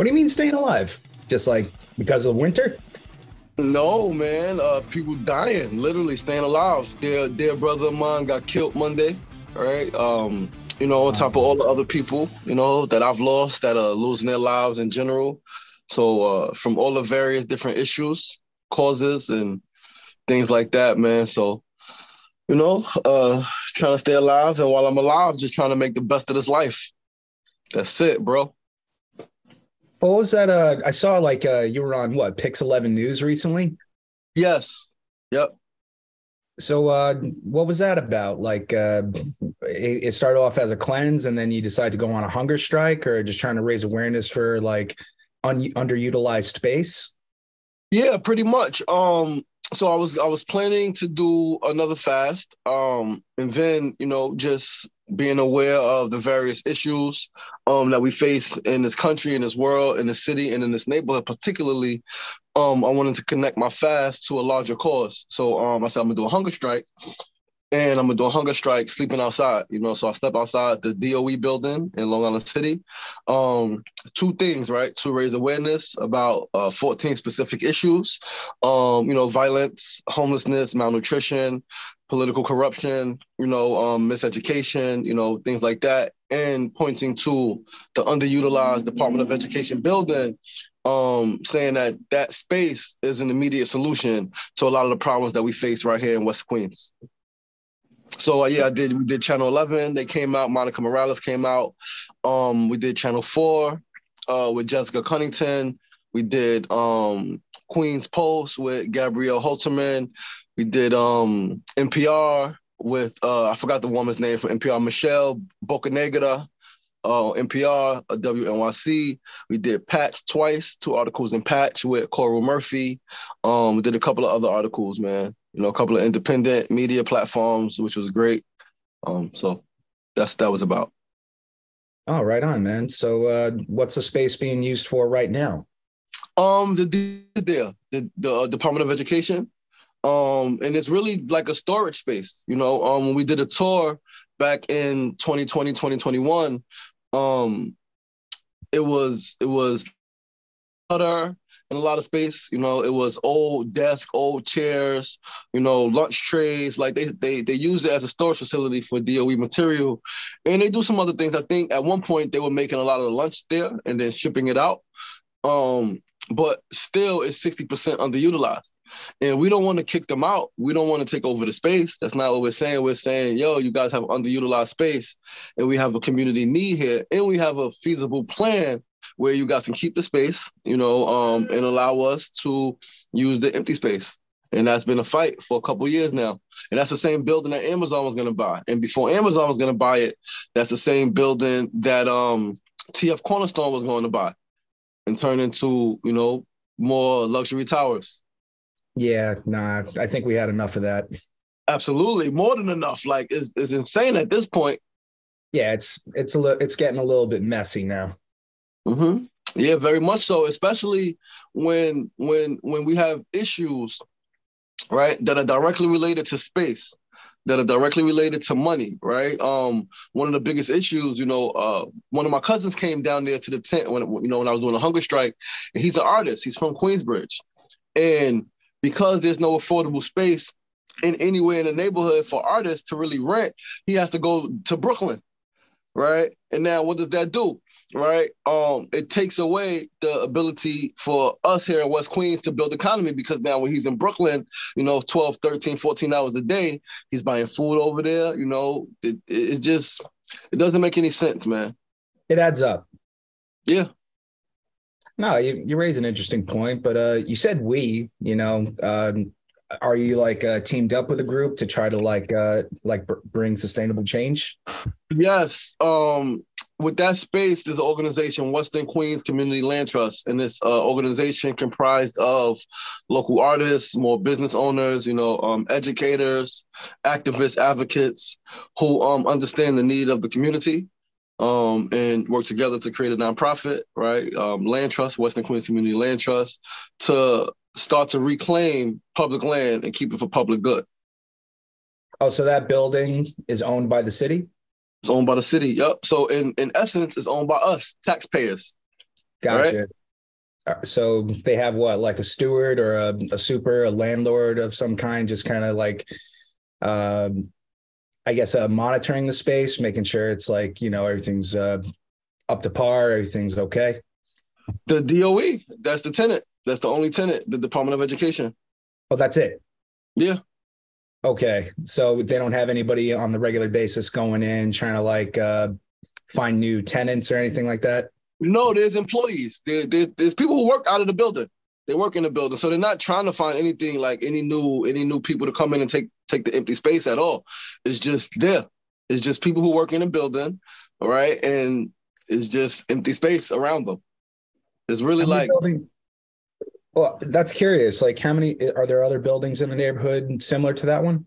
What do you mean staying alive? Just like because of the winter? No, man. People dying, literally staying alive. Their brother of mine got killed Monday, right? On top of all the other people, that I've lost that are losing their lives in general. So from all the various different issues, causes, and things like that, man. So, trying to stay alive. And while I'm alive, just trying to make the best of this life. That's it, bro. What was that? I saw like you were on what, Pix 11 News recently. Yes. Yep. So what was that about? Like it started off as a cleanse and then you decide to go on a hunger strike, or just trying to raise awareness for like underutilized space? Yeah, pretty much. So I was planning to do another fast, and then just being aware of the various issues that we face in this country, in this world, in the city, and in this neighborhood, particularly. I wanted to connect my fast to a larger cause. So I said I'm gonna do a hunger strike, and I'm gonna do a hunger strike sleeping outside. So I slept outside the DOE building in Long Island City. Two things, right? To raise awareness about 14 specific issues. Violence, homelessness, malnutrition, political corruption, miseducation, things like that, and pointing to the underutilized Department of Education building, saying that that space is an immediate solution to a lot of the problems that we face right here in West Queens. So yeah, we did Channel 11. They came out. Monica Morales came out. We did Channel 4 with Jessica Cunnington. We did Queen's Post with Gabrielle Holterman. We did NPR with I forgot the woman's name from NPR, Michelle Bocanegra. NPR, WNYC. We did Patch twice, 2 articles in Patch with Coral Murphy. We did a couple of other articles, man. A couple of independent media platforms, which was great. So that was about. Oh, right on, man. So what's the space being used for right now? The Department of Education. And it's really like a storage space. When we did a tour back in 2020, 2021, it was clutter in a lot of space. It was old desk, old chairs, lunch trays. Like they use it as a storage facility for DOE material, and they do some other things. I think at one point they were making a lot of the lunch there and then shipping it out. But still, it's 60% underutilized. And we don't want to kick them out. We don't want to take over the space. That's not what we're saying. We're saying, yo, you guys have underutilized space, and we have a community need here, and we have a feasible plan where you guys can keep the space, and allow us to use the empty space. And that's been a fight for a couple of years now. And that's the same building that Amazon was going to buy. And before Amazon was going to buy it, that's the same building that TF Cornerstone was going to buy and turn into, more luxury towers. Yeah, nah, I think we had enough of that. Absolutely, more than enough. Like it's insane at this point. Yeah, it's getting a little bit messy now. Mm-hmm. Yeah, very much so. Especially when we have issues, right, that are directly related to space, that are directly related to money, right? One of the biggest issues, one of my cousins came down there to the tent when I was doing a hunger strike, and he's an artist. He's from Queensbridge, and because there's no affordable space anywhere in the neighborhood for artists to really rent, he has to go to Brooklyn, right? And now what does that do, right? It takes away the ability for us here in West Queens to build economy, because now when he's in Brooklyn, 12, 13, 14 hours a day, he's buying food over there. It doesn't make any sense, man. It adds up. Yeah. No, you raise an interesting point, but you said are you like teamed up with a group to try to bring sustainable change? Yes. With that space, there's an organization, Western Queens Community Land Trust, and this organization comprised of local artists, more business owners, educators, activists, advocates who understand the need of the community. And work together to create a nonprofit, right? Land Trust, Western Queens Community Land Trust, to start to reclaim public land and keep it for public good. Oh, so that building is owned by the city? It's owned by the city, yep. So in essence, it's owned by us, taxpayers. right? Gotcha. So they have what, like a steward or a landlord of some kind, just kind of like, um, I guess, monitoring the space, making sure it's like, everything's up to par, everything's okay. The DOE, that's the tenant. That's the only tenant, the Department of Education. Oh, that's it. Yeah. Okay. So they don't have anybody on the regular basis going in trying to like find new tenants or anything like that? No, there's employees. There's people who work out of the building. They work in the building, so they're not trying to find anything like any new people to come in and take the empty space at all. It's just there. It's just people who work in the building, all right, and it's just empty space around them. It's really like well, that's curious. Like, how many are there other buildings in the neighborhood similar to that one?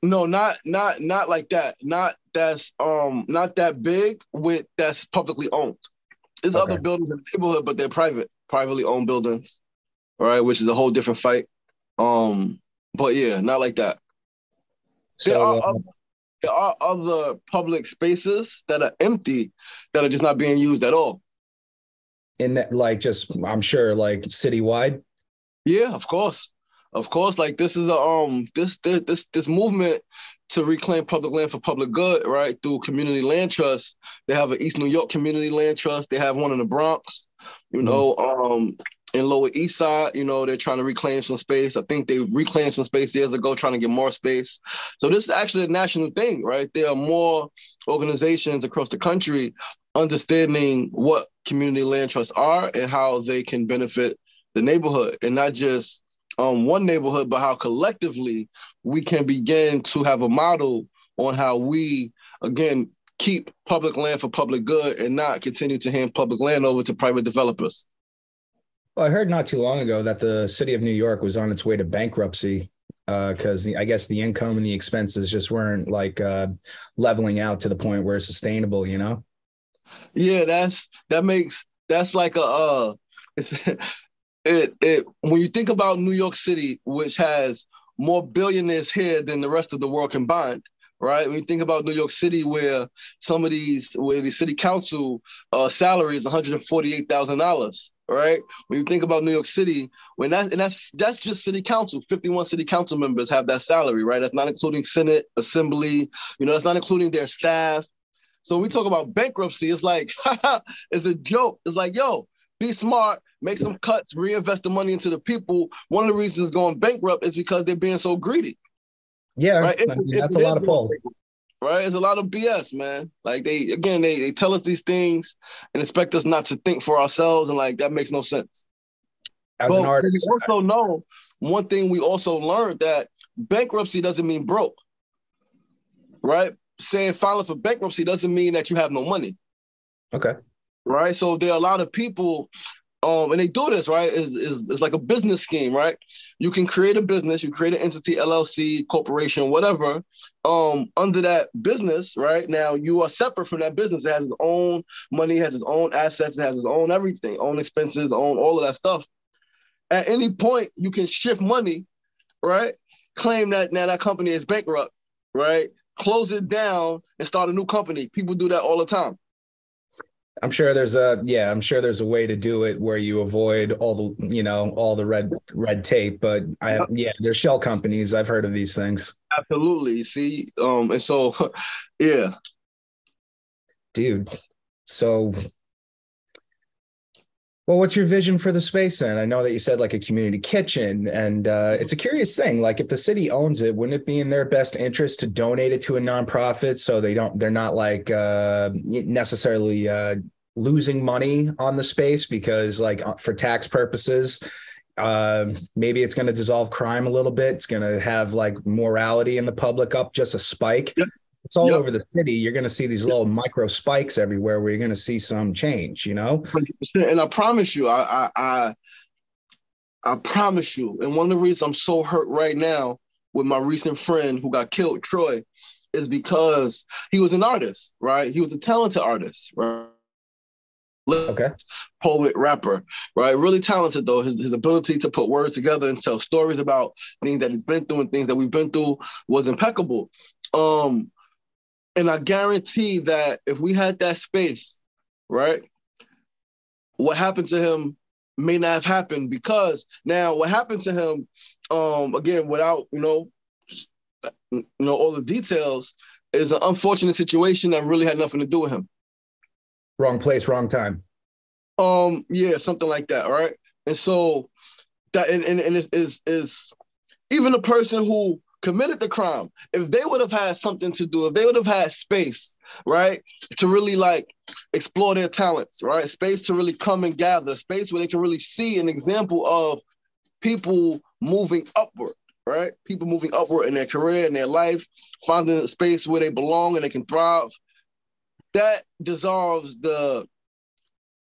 no, not like that. Not that big with that's publicly owned. There's Okay. other buildings in the neighborhood, but they're privately owned buildings, all right, which is a whole different fight. But yeah, not like that. So There are other public spaces that are empty that are just not being used at all. in that, like, just I'm sure, like citywide. Yeah, of course. Of course, like this is a this movement to reclaim public land for public good, right? Through community land trust. They have an East New York community land trust. They have one in the Bronx, in Lower East Side, they're trying to reclaim some space. I think they reclaimed some space years ago, trying to get more space. So this is actually a national thing, right? There are more organizations across the country understanding what community land trusts are and how they can benefit the neighborhood, and not just one neighborhood, but how collectively we can begin to have a model on how we, again, keep public land for public good and not continue to hand public land over to private developers. Well, I heard not too long ago that the city of New York was on its way to bankruptcy because I guess the income and the expenses just weren't like leveling out to the point where it's sustainable, Yeah, that's like it's when you think about New York City, which has more billionaires here than the rest of the world combined, right? When you think about New York City, where the city council salary is $148,000, right? When you think about New York City, that's just city council. 51 city council members have that salary, right? That's not including Senate, Assembly. That's not including their staff. So when we talk about bankruptcy, it's like it's a joke. It's like, yo, be smart, make some cuts, reinvest the money into the people. One of the reasons going bankrupt is because they're being so greedy. Yeah, right? That's a lot of pull. Right? It's a lot of BS, man. Like they tell us these things and expect us not to think for ourselves, and like that makes no sense. As an artist, we also know one thing we also learned, that bankruptcy doesn't mean broke. Right? Saying filing for bankruptcy doesn't mean that you have no money. Okay. Right? So there are a lot of people, and they do this, right? It's like a business scheme, right? You can create a business, you create an entity, LLC, corporation, whatever, under that business, right? Now you are separate from that business. It has its own money, has its own assets, it has its own everything, own expenses, own all of that stuff. At any point, you can shift money, right? Claim that now that company is bankrupt, right? Close it down and start a new company. People do that all the time. I'm sure there's a way to do it where you avoid all the red tape, but there's shell companies. I've heard of these things. Absolutely. See, and so, yeah. Dude. So, well, what's your vision for the space then? I know that you said like a community kitchen, and it's a curious thing. Like, if the city owns it, wouldn't it be in their best interest to donate it to a nonprofit so they're not like necessarily losing money on the space, because like for tax purposes, maybe it's going to dissolve crime a little bit. It's going to have like morality in the public up just a spike. Yep. It's all over the city. You're going to see these little micro spikes everywhere where you're going to see some change, 100%. And I promise you, I promise you. And one of the reasons I'm so hurt right now with my recent friend who got killed, Troy, is because he was an artist, right? He was a talented artist, right? Okay. Poet, rapper, right? Really talented though. His ability to put words together and tell stories about things that he's been through and things that we've been through was impeccable. And I guarantee that if we had that space, right, what happened to him may not have happened, because now what happened to him, again, without, all the details, is an unfortunate situation that really had nothing to do with him. Wrong place, wrong time. Yeah, something like that, right? And so that, and is even the person who committed the crime, if they would have had something to do, if they would have had space, right, to really like explore their talents, right, space to really come and gather, space where they can really see an example of people moving upward, right, people moving upward in their career, in their life, finding a space where they belong and they can thrive, that dissolves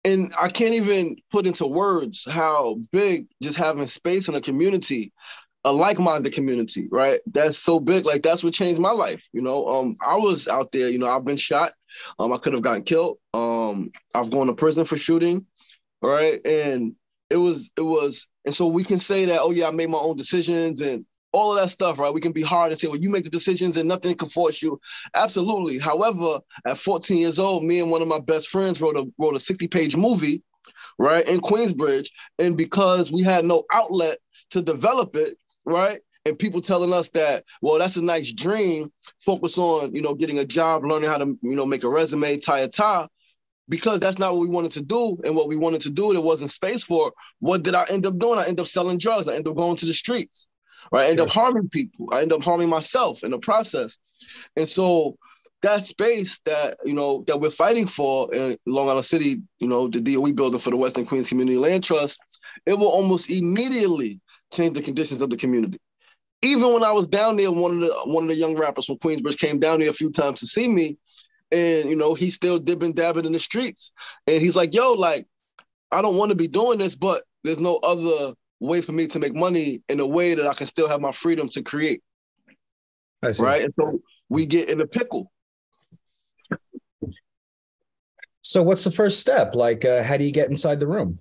and I can't even put into words how big just having space in a community, a like-minded community, right? That's so big. Like, that's what changed my life. I was out there, I've been shot. I could have gotten killed. I've gone to prison for shooting, right? And and so we can say that, oh yeah, I made my own decisions and all of that stuff, right? We can be hard and say, well, you make the decisions and nothing can force you. Absolutely. However, at 14 years old, me and one of my best friends wrote a 60-page movie, right, in Queensbridge. And because we had no outlet to develop it, right, and people telling us that, well, that's a nice dream, focus on, getting a job, learning how to, make a resume, tie a tie, because that's not what we wanted to do. And what we wanted to do, there wasn't space for. What did I end up doing? I ended up selling drugs. I ended up going to the streets, right? I ended up harming people. I ended up harming myself in the process. And so that space that, that we're fighting for in Long Island City, the DOE building for the Western Queens Community Land Trust, it will almost immediately change the conditions of the community. Even when I was down there, one of the young rappers from Queensbridge came down there a few times to see me, and he's still dipping, dabbing in the streets, and he's like, "Yo, like, I don't want to be doing this, but there's no other way for me to make money in a way that I can still have my freedom to create." I see. Right, and so we get in a pickle. So what's the first step? Like, how do you get inside the room?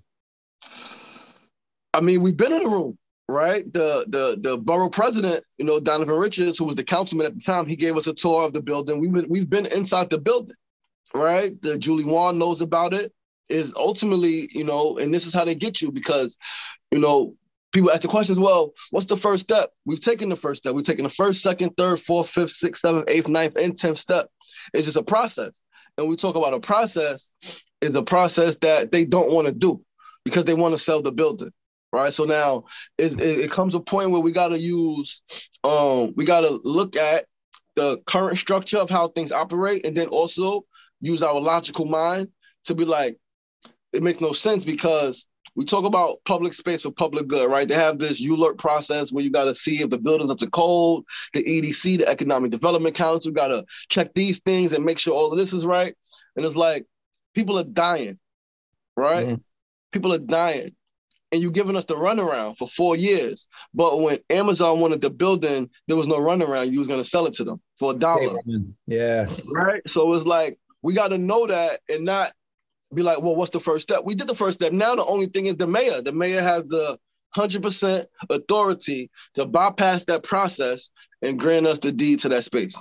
I mean, we've been in the room. Right, the borough president, Donovan Richards, who was the councilman at the time, he gave us a tour of the building. We've been inside the building, right? The Julie Wan knows about it. Is ultimately, and this is how they get you, because, people ask the questions. Well, what's the first step? We've taken the first step. We've taken the first, second, third, fourth, fifth, sixth, seventh, eighth, ninth, and 10th step. It's just a process, and we talk about a process. Is a process that they don't want to do because they want to sell the building. Right. So now it comes a point where we got to look at the current structure of how things operate, and then also use our logical mind to be like, it makes no sense, because we talk about public space for public good, right? They have this ULERT process where you got to see if the building's up to code, the EDC, the Economic Development Council, got to check these things and make sure all of this is right. And it's like, people are dying, right? Mm-hmm. People are dying. And you're giving us the runaround for 4 years. But when Amazon wanted the building, there was no runaround. You was going to sell it to them for $1. Yeah. Right? So it's like, we got to know that and not be like, well, what's the first step? We did the first step. Now the only thing is the mayor. The mayor has the 100% authority to bypass that process and grant us the deed to that space.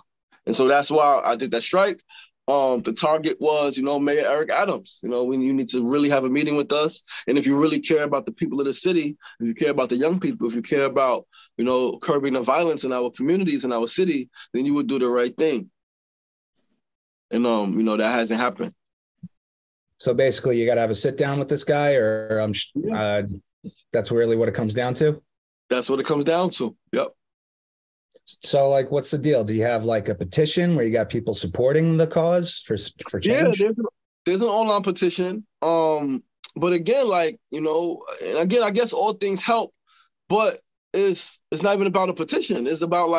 And so that's why I did that strike. The target was, Mayor Eric Adams. When you need to really have a meeting with us. And if you really care about the people of the city, if you care about the young people, if you care about, curbing the violence in our communities, in our city, then you would do the right thing. And, that hasn't happened. So basically you got to have a sit down with this guy, or that's really what it comes down to? That's what it comes down to. Yep. So, like, what's the deal? Do you have like a petition where you got people supporting the cause for change? Yeah, there's an online petition. But again, and again, I guess all things help, but it's not even about a petition. It's about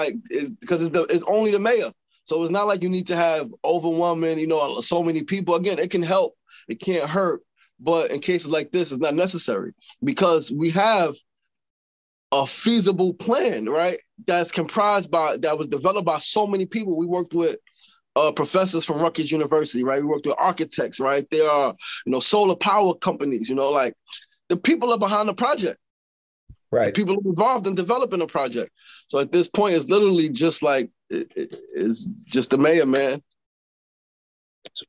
because it's only the mayor. So it's not like you need to have overwhelming, so many people. Again, it can help, it can't hurt. But in cases like this, it's not necessary, because we have a feasible plan, right? That was developed by so many people. We worked with professors from Rutgers University, right? We worked with architects, right? There are, solar power companies, the people are behind the project. Right. The people are involved in developing the project. So at this point, it's literally just it's just the mayor, man.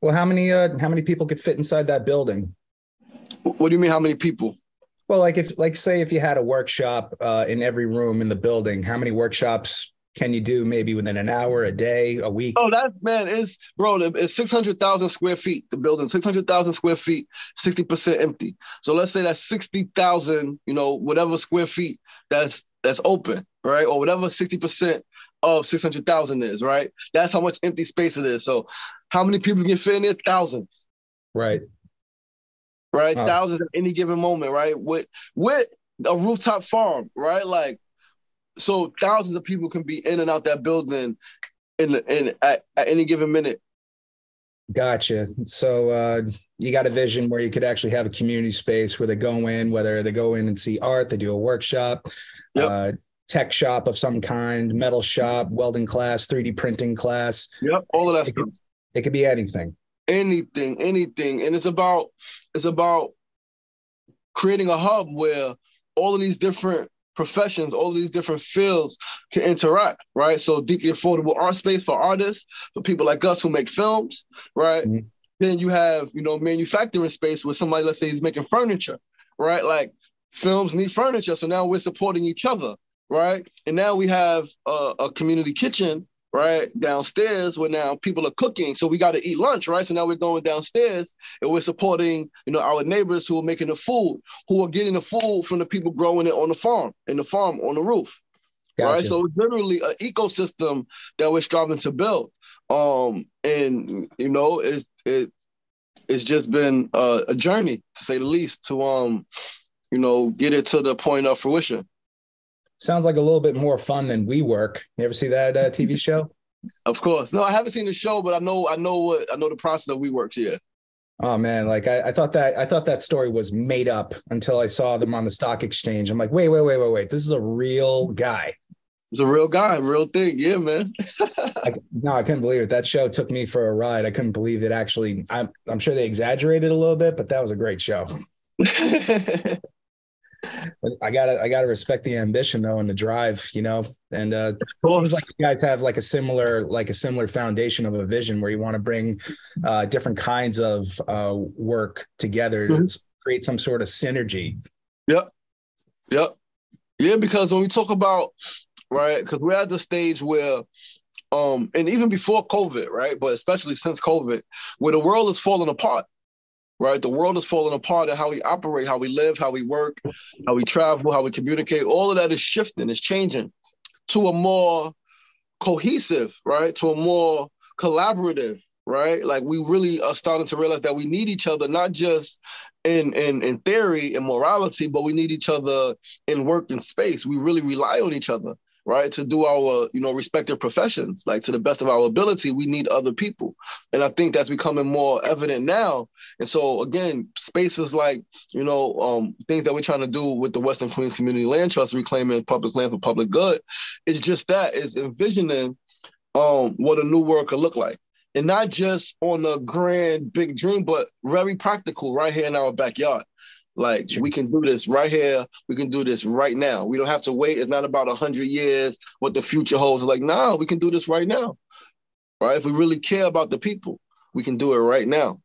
Well, how many people could fit inside that building? What do you mean? How many people? Well, like say if you had a workshop in every room in the building, how many workshops can you do maybe within an hour, a day, a week? Oh, that man is, bro. It's 600,000 square feet. The building, 600,000 square feet, 60% empty. So let's say that's 60,000, whatever square feet that's open, right? Or whatever 60% of 600,000 is, right? That's how much empty space it is. So how many people can fit in there? Thousands. Right. Right? Oh, Thousands at any given moment, right? With a rooftop farm, right? Like, so thousands of people can be in and out that building at any given minute. gotcha. So you got a vision where you could actually have a community space where they go in, whether they go in and see art, they do a workshop, Yep. Tech shop of some kind, metal shop, welding class, 3D printing class. Yep. All of that stuff. It could be anything. Anything. And it's about creating a hub where all of these different professions, all of these different fields can interact, right? So deeply affordable art space for artists, for people like us who make films, right? Mm-hmm. Then you have, manufacturing space where somebody, let's say, is making furniture, right? Like films need furniture. So now we're supporting each other, right? And now we have a community kitchen, right, downstairs where now people are cooking. So we got to eat lunch, right? So now we're going downstairs and we're supporting, our neighbors who are making the food, who are getting the food from the people growing it on the farm, on the roof, gotcha. Right? So it's literally an ecosystem that we're striving to build. It's just been a journey, to say the least, to, get it to the point of fruition. Sounds like a little bit more fun than WeWork. You ever see that TV show? Of course. No, I haven't seen the show, but I know the process of WeWork. Yeah. Oh man, like I thought that story was made up until I saw them on the stock exchange. I'm like, wait. This is a real guy. It's a real guy, real thing. Yeah, man. I couldn't believe it. That show took me for a ride. I couldn't believe it. Actually, I'm sure they exaggerated a little bit, but that was a great show. I gotta respect the ambition though and the drive, and it seems like you guys have like a similar foundation of a vision where you want to bring different kinds of work together to create some sort of synergy. Yep. Yeah, because when we talk about, right, because we're at the stage where and even before COVID, right, but especially since COVID, where the world is falling apart. Right, the world is falling apart at how we operate, how we live, how we work, how we travel, how we communicate. All of that is shifting, it's changing to a more cohesive, right, to a more collaborative, right? Like we really are starting to realize that we need each other, not just in theory and morality, but we need each other in work and space. We really rely on each other, right, to do our, respective professions. Like to the best of our ability, we need other people. And I think that's becoming more evident now. And so again, spaces like, things that we're trying to do with the Western Queens Community Land Trust, reclaiming public land for public good, is just that, is envisioning what a new world could look like. And not just on a grand, big dream, but very practical right here in our backyard. Like, we can do this right here. We can do this right now. We don't have to wait. It's not about 100 years, what the future holds. It's like, no, we can do this right now. Right? If we really care about the people, we can do it right now.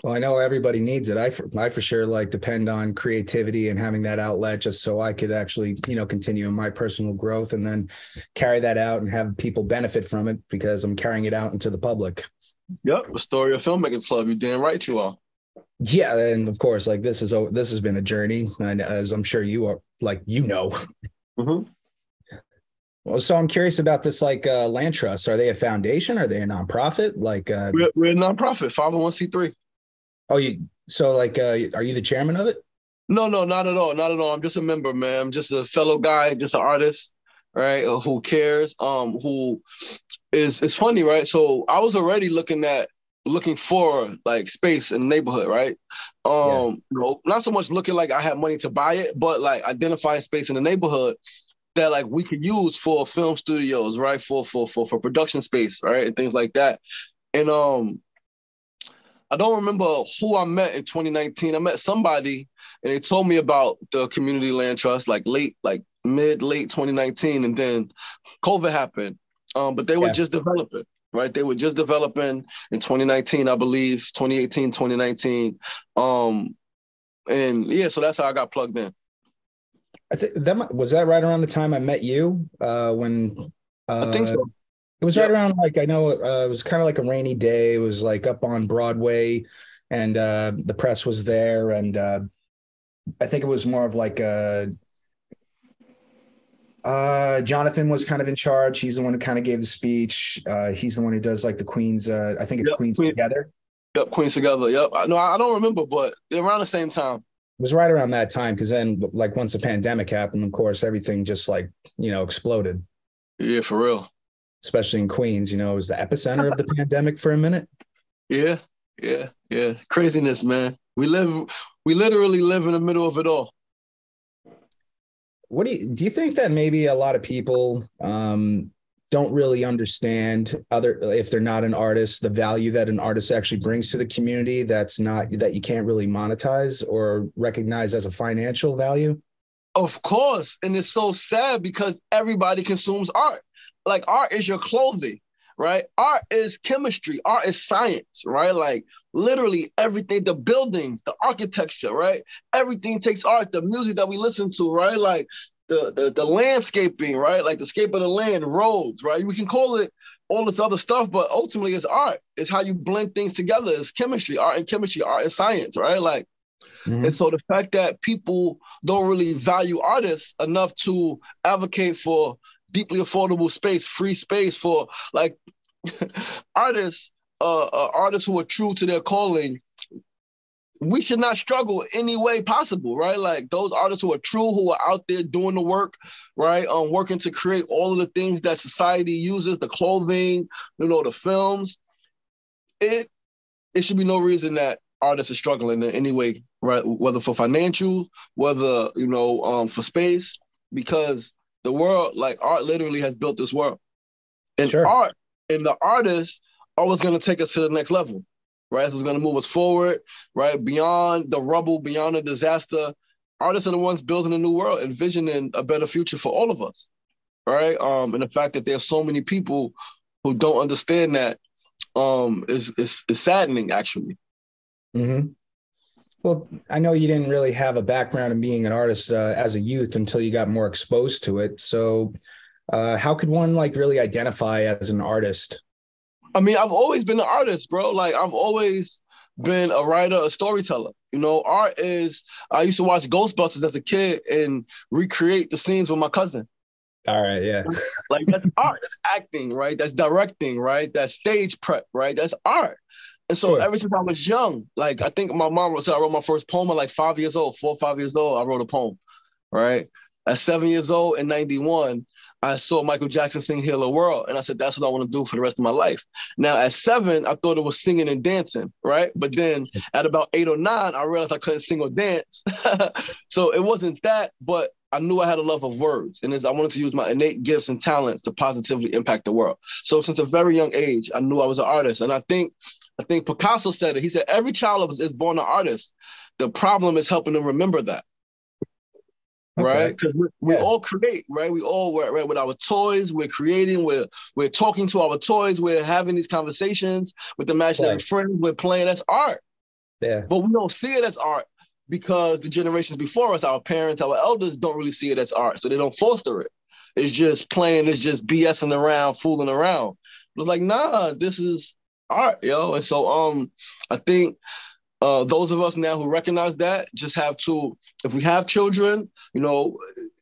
Well, I know everybody needs it. I for sure depend on creativity and having that outlet just so I could actually, continue in my personal growth and then carry that out and have people benefit from it because I'm carrying it out into the public. Yep. Astoria Filmmakers Club. You're damn right you are. Yeah, and of course, this has been a journey, and as I'm sure you are, Mm-hmm. Well, so I'm curious about this, land trust. Are they a foundation? Are they a nonprofit? We're a nonprofit, 501c3. Oh, are you the chairman of it? No, not at all, not at all. I'm just a member, man. I'm just a fellow guy, just an artist, right? Who cares? Who is? It's funny, right? So I was already looking for space in the neighborhood, right? Not so much looking like I had money to buy it, but identifying space in the neighborhood that we could use for film studios, right? For production space, right? And things like that. And I don't remember who I met in 2019. I met somebody and they told me about the Community Land Trust late 2019. And then COVID happened. But they were just developing. Right, they were just developing in 2019, I believe, 2018, 2019. And yeah, so that's how I got plugged in. I think was that right around the time I met you, when I think uh so. it was right Yep. around, like, I know, it was kind of like a rainy day. It was like up on Broadway, and the press was there, and I think it was more of like Jonathan was kind of in charge. He's the one who kind of gave the speech. He's the one who does like the Queens. I think it's Yep. Queens Together. Yep. Queens Together. Yep. No, I don't remember, but around the same time. It was right around that time, because then, like, once the pandemic happened, of course, everything just, like, exploded. Yeah, for real. Especially in Queens, it was the epicenter of the pandemic for a minute. Yeah. Yeah. Yeah. Craziness, man. We literally live in the middle of it all. What do you think that maybe a lot of people don't really understand, if they're not an artist, the value that an artist actually brings to the community, that you can't really monetize or recognize as a financial value? Of course. And it's so sad because everybody consumes art. Like, art is your clothing, right? Art is chemistry. Art is science, right? Like, literally everything, the buildings, the architecture, right? Everything takes art. The music that we listen to, right? Like the landscaping, right? Like the scape of the land, roads, right? We can call it all this other stuff, but ultimately it's art. It's how you blend things together. It's chemistry, art and chemistry, art and science, right? Like, and so the fact that people don't really value artists enough to advocate for deeply affordable space, free space for, like, artists, artists who are true to their calling, we should not struggle any way possible, right? Like, those artists who are true, who are out there doing the work, right? Working to create all of the things that society uses, the clothing, the films. It should be no reason that artists are struggling in any way, right? Whether for financial, whether, for space, because the world, like, art literally has built this world. And Sure. art and the artists are what's going to take us to the next level, right? So it's going to move us forward, right? Beyond the rubble, beyond the disaster. Artists are the ones building a new world, envisioning a better future for all of us, right? And the fact that there's so many people who don't understand that is saddening, actually. Mm-hmm. Well, I know you didn't really have a background in being an artist as a youth until you got more exposed to it. So how could one, like, really identify as an artist? I mean, I've always been an artist, bro. Like, I've always been a writer, a storyteller. Art is, I used to watch Ghostbusters as a kid and recreate the scenes with my cousin. All right, yeah. Like, that's art, that's acting, right? That's directing, right? That's stage prep, right? That's art. And so ever since I was young, like, I think my mom said I wrote my first poem at like 5 years old, 4 or 5 years old, I wrote a poem, right? At 7 years old in 91, I saw Michael Jackson sing Heal the World. And I said, that's what I want to do for the rest of my life. Now, at 7, I thought it was singing and dancing, right? But then at about 8 or 9, I realized I couldn't sing or dance. So it wasn't that, but I knew I had a love of words. And I wanted to use my innate gifts and talents to positively impact the world. So since a very young age, I knew I was an artist. And I think Picasso said it. He said, every child is born an artist. The problem is helping them remember that. Okay. Right? Because we all create, right? We all, right, with our toys, we're creating, we're talking to our toys, we're having these conversations with imaginary friends, we're playing. That's art. Yeah. But we don't see it as art because the generations before us, our parents, our elders, don't really see it as art. So they don't foster it. It's just playing, it's just BSing around, fooling around. It's like, nah, this is art, yo. And so I think those of us now who recognize that just have to, if we have children,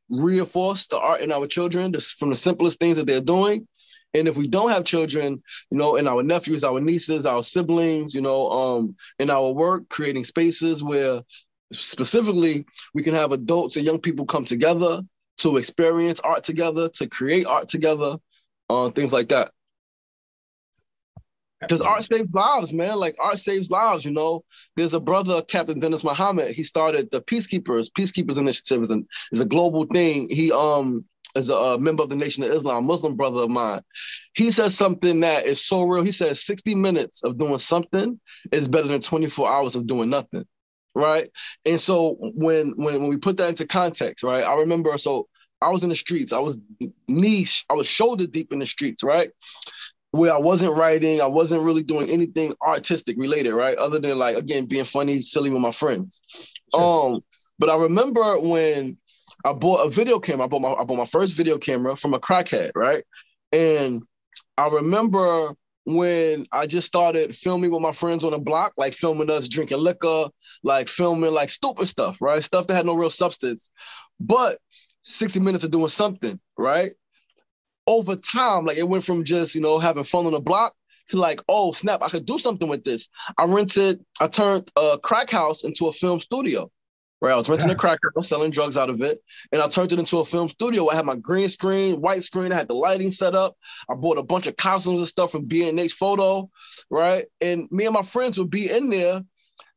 reinforce the art in our children from the simplest things that they're doing. And if we don't have children, and our nephews, our nieces, our siblings, in our work, creating spaces where specifically we can have adults and young people come together to experience art together, to create art together, things like that. Because art saves lives, man. Like, art saves lives, There's a brother, Captain Dennis Muhammad. He started the Peacekeepers Initiative is a global thing. He is a member of the Nation of Islam, Muslim brother of mine. He says something that is so real. He says 60 minutes of doing something is better than 24 hours of doing nothing, right? And so when we put that into context, right, I remember, so I was in the streets. I was shoulder deep in the streets, right? where I wasn't writing, I wasn't really doing anything artistic related, right? Other than like, again, being funny, silly with my friends. Sure. But I remember when I bought a video camera, I bought my first video camera from a crackhead, right? And I remember when I just started filming with my friends on the block, like filming us drinking liquor, like filming like stupid stuff, right? Stuff that had no real substance. But 60 minutes of doing something, right? Over time, like it went from just, having fun on the block to like, oh, snap, I could do something with this. I turned a crack house into a film studio, right? I was renting a crack house, selling drugs out of it, and I turned it into a film studio. I had my green screen, white screen, I had the lighting set up. I bought a bunch of costumes and stuff from B&H Photo, right? And me and my friends would be in there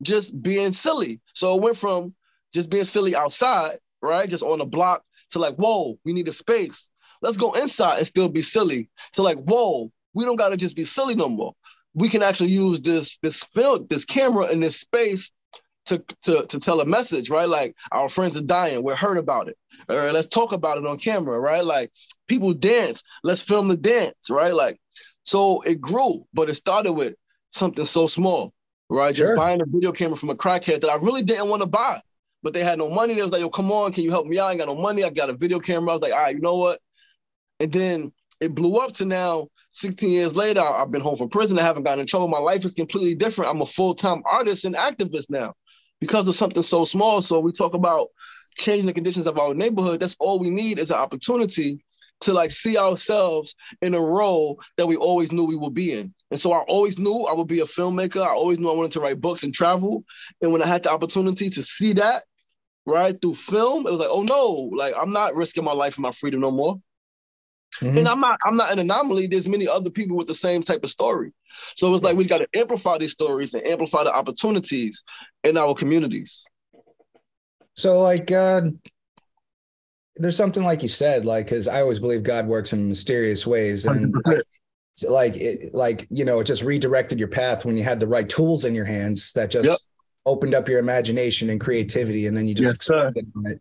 just being silly. So it went from just being silly outside, right? Just on the block to like, whoa, we need a space. Let's go inside and still be silly. To like, whoa, we don't gotta just be silly no more. We can actually use this film, this camera in this space to tell a message, right? Like our friends are dying, we're hurt about it. Or let's talk about it on camera, right? Like people dance, let's film the dance, right? Like, so it grew, but it started with something so small, right? Sure. Just buying a video camera from a crackhead that I really didn't want to buy, but they had no money. They was like, yo, come on, can you help me out? I ain't got no money. I got a video camera. I was like, all right, you know what? And then it blew up to now, 16 years later, I've been home from prison. I haven't gotten in trouble. My life is completely different. I'm a full-time artist and activist now because of something so small. So we talk about changing the conditions of our neighborhood. That's all we need is an opportunity to like see ourselves in a role that we always knew we would be in. And so I always knew I would be a filmmaker. I always knew I wanted to write books and travel. And when I had the opportunity to see that, right, through film, it was like, oh no, like I'm not risking my life and my freedom no more. Mm-hmm. And I'm not an anomaly. There's many other people with the same type of story. So it's like we got to amplify these stories and amplify the opportunities in our communities. So like there's something like you said, like, because I always believe God works in mysterious ways. And it just redirected your path when you had the right tools in your hands that just opened up your imagination and creativity, and then you just expanded on it.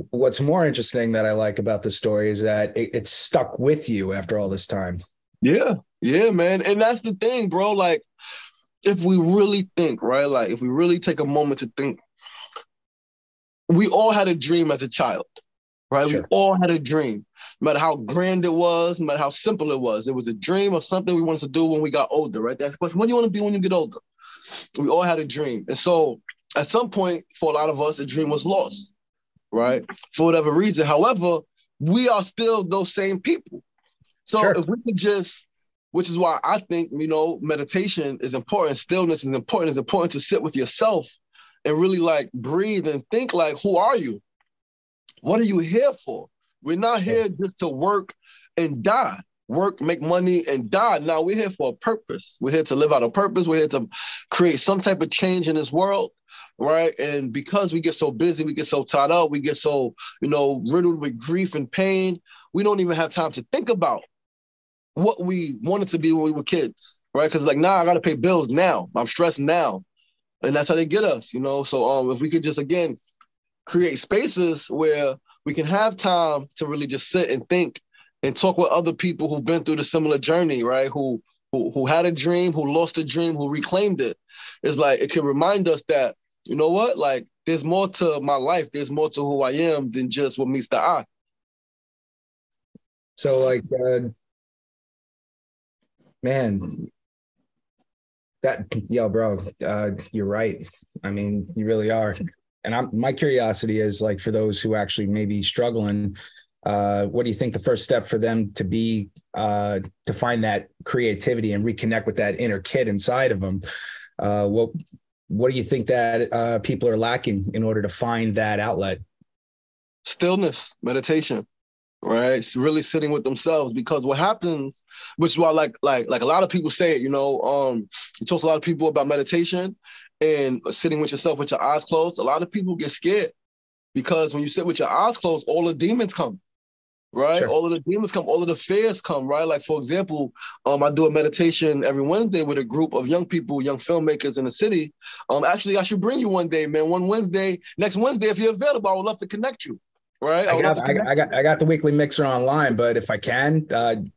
What's more interesting that I like about the story is that it stuck with you after all this time. Yeah, man. And that's the thing, bro. Like, if we really think, right? Like, if we really take a moment to think, we all had a dream as a child, right? Sure. We all had a dream, no matter how grand it was, no matter how simple it was. It was a dream of something we wanted to do when we got older, right? That's the question. What do you want to be when you get older? We all had a dream. And so at some point, for a lot of us, the dream was lost, right? For whatever reason. However, we are still those same people. So if we could just, which is why I think, meditation is important. Stillness is important. It's important to sit with yourself and really like breathe and think like, who are you? What are you here for? We're not here just to work and die. Work, make money, and die. Now we're here for a purpose. We're here to live out a purpose. We're here to create some type of change in this world, right? And because we get so busy, we get so tied up, we get so, riddled with grief and pain, we don't even have time to think about what we wanted to be when we were kids, right? Because like, I got to pay bills now. I'm stressed now. And that's how they get us, So if we could just, again, create spaces where we can have time to really just sit and think and talk with other people who've been through the similar journey, right? Who had a dream, who lost a dream, who reclaimed it. It's like, it can remind us that, you know what? Like, there's more to my life. There's more to who I am than just what meets the eye. So like, man, bro, you're right. I mean, you really are. And my curiosity is like, for those who actually may be struggling, what do you think the first step for them to be to find that creativity and reconnect with that inner kid inside of them? What do you think that people are lacking in order to find that outlet? Stillness, meditation, right? It's really sitting with themselves, because what happens, which is why like a lot of people say it, you talk to a lot of people about meditation and sitting with yourself with your eyes closed. A lot of people get scared because when you sit with your eyes closed, all the demons come. Right? Sure. All of the demons come, all of the fears come, right? Like, for example, I do a meditation every Wednesday with a group of young people, young filmmakers in the city. Actually, I should bring you one day, man. Next Wednesday, if you're available, I would love to connect you. Right? I got the weekly mixer online, but if I can,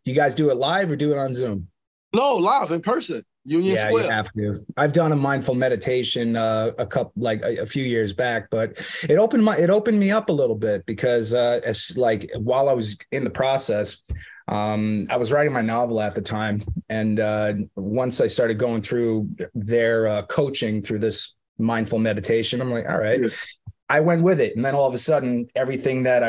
you guys do it live or do it on Zoom? No, live in person, Union Yeah, you Square. have to. I've done a mindful meditation a few years back, but it opened me up a little bit because as like while I was in the process, I was writing my novel at the time, and once I started going through their coaching through this mindful meditation, I'm like, all right, Yeah. I went with it, and then all of a sudden, everything that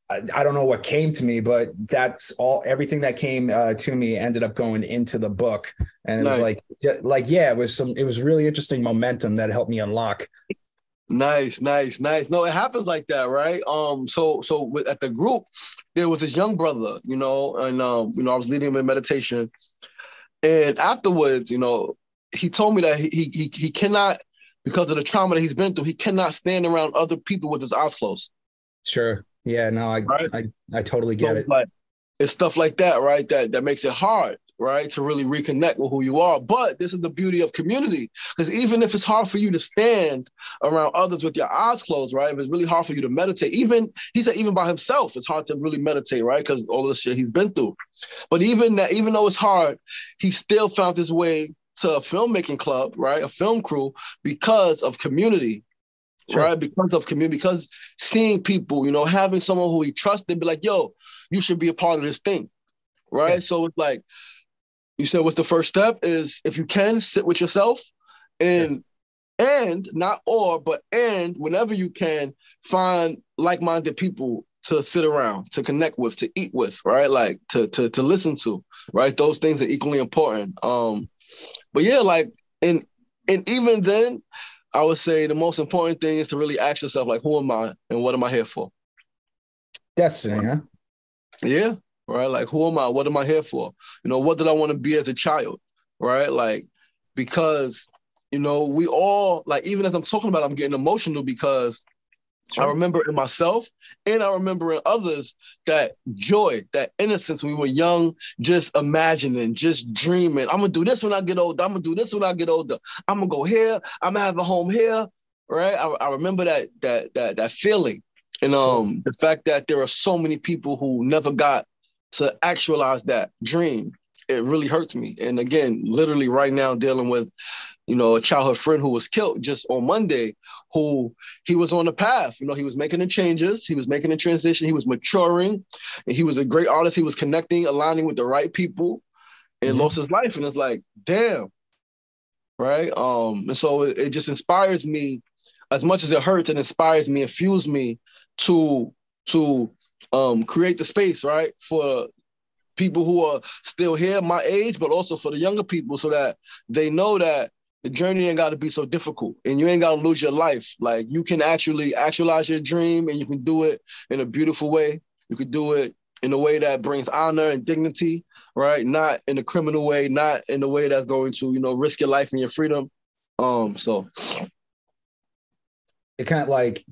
I don't know what came to me, but that's all. Everything that came to me ended up going into the book, and it was Nice. yeah, it was really interesting momentum that helped me unlock. Nice, nice, nice. No, it happens like that, right? At the group, there was this young brother, and I was leading him in meditation, and afterwards, he told me that he cannot, because of the trauma that he's been through, he cannot stand around other people with his eyes closed. Sure, yeah, no, Right. I totally So get it's it. like it's stuff like that, right? That makes it hard, right, to really reconnect with who you are. But this is the beauty of community, because even if it's hard for you to stand around others with your eyes closed, right? If it's really hard for you to meditate, even he said, even by himself, it's hard to really meditate, right? Because all the shit he's been through. But even though it's hard, he still found his way to a filmmaking club, right? A film crew because of community. Sure, Right, because of community, because seeing people, having someone who he trusted, be like, "Yo, you should be a part of this thing," yeah, right? So it's like you said, what's the first step is if you can sit with yourself sure. and not or, but and whenever you can find like-minded people to sit around, to connect with, to eat with, right? Like to listen to, right? Those things are equally important. But yeah, like and even then, I would say the most important thing is to really ask yourself, like, who am I and what am I here for? Destiny, huh? Yeah, right. Like, who am I? What am I here for? What did I want to be as a child? Right. Like, because, we all, like, even as I'm talking about it, I'm getting emotional because I Sure. remember in myself and I remember in others that joy, that innocence when we were young, just imagining, just dreaming. I'm going to do this when I get older. I'm going to do this when I get older. I'm going to go here. I'm going to have a home here. Right. I remember that feeling. And Sure. the fact that there are so many people who never got to actualize that dream, it really hurts me. And again, literally right now dealing with a childhood friend who was killed just on Monday, who he was on the path. He was making the changes. He was making the transition. He was maturing. And he was a great artist. He was connecting, aligning with the right people and Hmm. lost his life. And it's like, damn. Right. And so it just inspires me as much as it hurts. It inspires me and fuels me to create the space, right, for people who are still here, my age, but also for the younger people so that they know that the journey ain't got to be so difficult and you ain't got to lose your life. Like you can actually actualize your dream and you can do it in a beautiful way. You could do it in a way that brings honor and dignity, right? Not in a criminal way, not in a way that's going to, risk your life and your freedom. So It kind of like,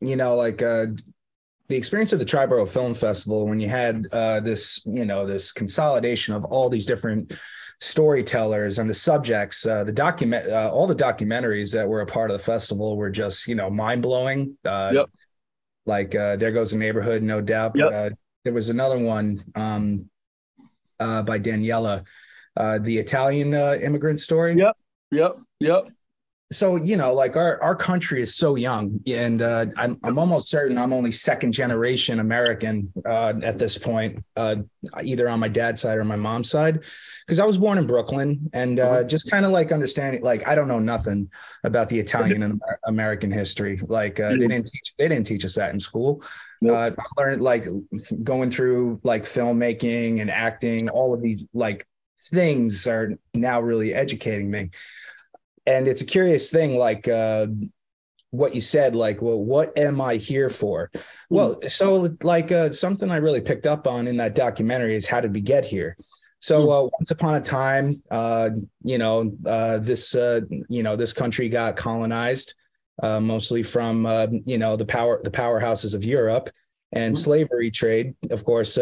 like the experience of the Triborough Film Festival when you had this consolidation of all these different storytellers and the subjects, all the documentaries that were a part of the festival were just mind blowing. yep, There Goes the Neighborhood, no doubt. yep, But there was another one by Daniela, the Italian immigrant story. yep, yep, yep. So like our country is so young, and I'm almost certain I'm only second generation American at this point, either on my dad's side or my mom's side, because I was born in Brooklyn, and just kind of like understanding, like I don't know nothing about the Italian and American history. Like they didn't teach us that in school. Nope. I learned like going through like filmmaking and acting, all of these like things are now really educating me. And it's a curious thing, like what you said, like, well, what am I here for? Well, so like something I really picked up on in that documentary is how did we get here? So once upon a time, this country got colonized, mostly from the powerhouses of Europe, and slavery trade, of course,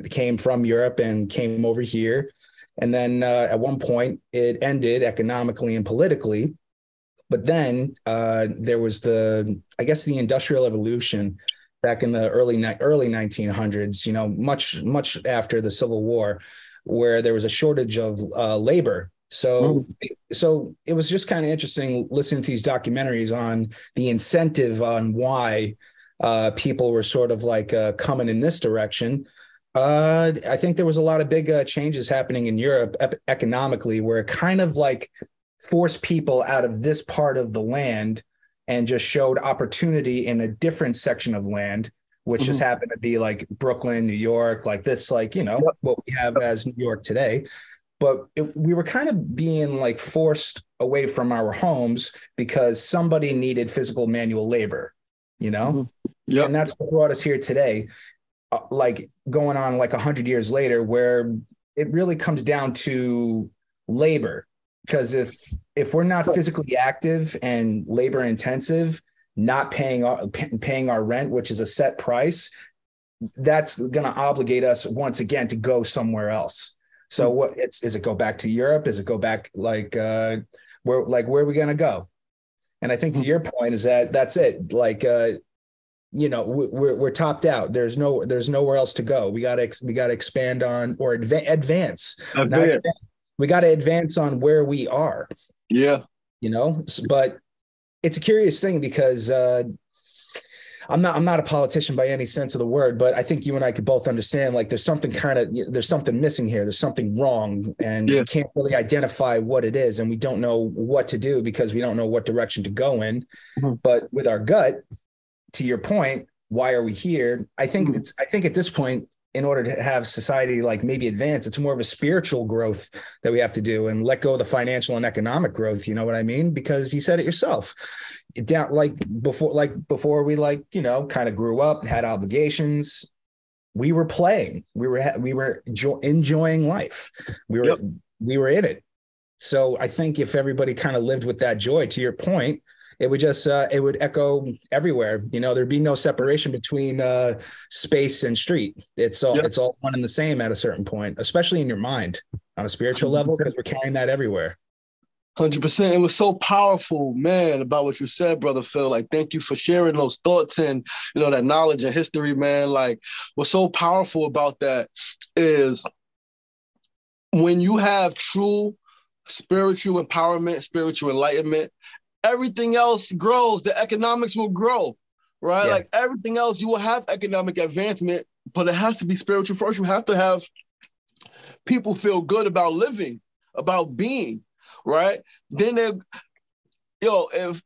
came from Europe and came over here. And then at one point it ended economically and politically. But then there was the Industrial Revolution back in the early 1900s, much after the Civil War, where there was a shortage of labor. So, so it was just kind of interesting listening to these documentaries on the incentive on why people were sort of like coming in this direction. I think there was a lot of big changes happening in Europe economically, where it kind of like forced people out of this part of the land and just showed opportunity in a different section of land, which just happened to be like Brooklyn, New York, like this, like, you know, what we have as New York today. But we were kind of being like forced away from our homes because somebody needed physical manual labor, you know? And that's what brought us here today, like going on like 100 years later, where it really comes down to labor. Because if we're not physically active and labor intensive, not paying our rent, which is a set price, that's going to obligate us once again to go somewhere else. So what is it go back to Europe? Is it go back like where are we going to go? And I think to your point is that's it. Like, you know, we're topped out. There's nowhere else to go. We got to expand on or advance. We got to advance on where we are. Yeah. You know, but it's a curious thing because I'm not a politician by any sense of the word, but I think you and I could both understand like there's something missing here. There's something wrong, and we can't really identify what it is, and we don't know what to do because we don't know what direction to go in. But with our gut, to your point, why are we here? I think at this point, in order to have society like maybe advance, it's more of a spiritual growth that we have to do and let go of the financial and economic growth. You know what I mean? Because you said it yourself. Down before we you know kind of grew up, had obligations. We were playing. We were enjoying life. We were in it. So I think if everybody kind of lived with that joy, to your point, it would just it would echo everywhere. You know, there'd be no separation between space and street. It's all one and the same at a certain point, especially in your mind on a spiritual level, because we're carrying that everywhere. 100%. It was so powerful, man, about what you said, brother Phil. Like, thank you for sharing those thoughts and, you know, that knowledge and history, man. Like, what's so powerful about that is when you have true spiritual empowerment, spiritual enlightenment, everything else grows. The economics will grow, right? Yeah. Like everything else, you will have economic advancement, but it has to be spiritual first. You have to have people feel good about living, about being, right? Then if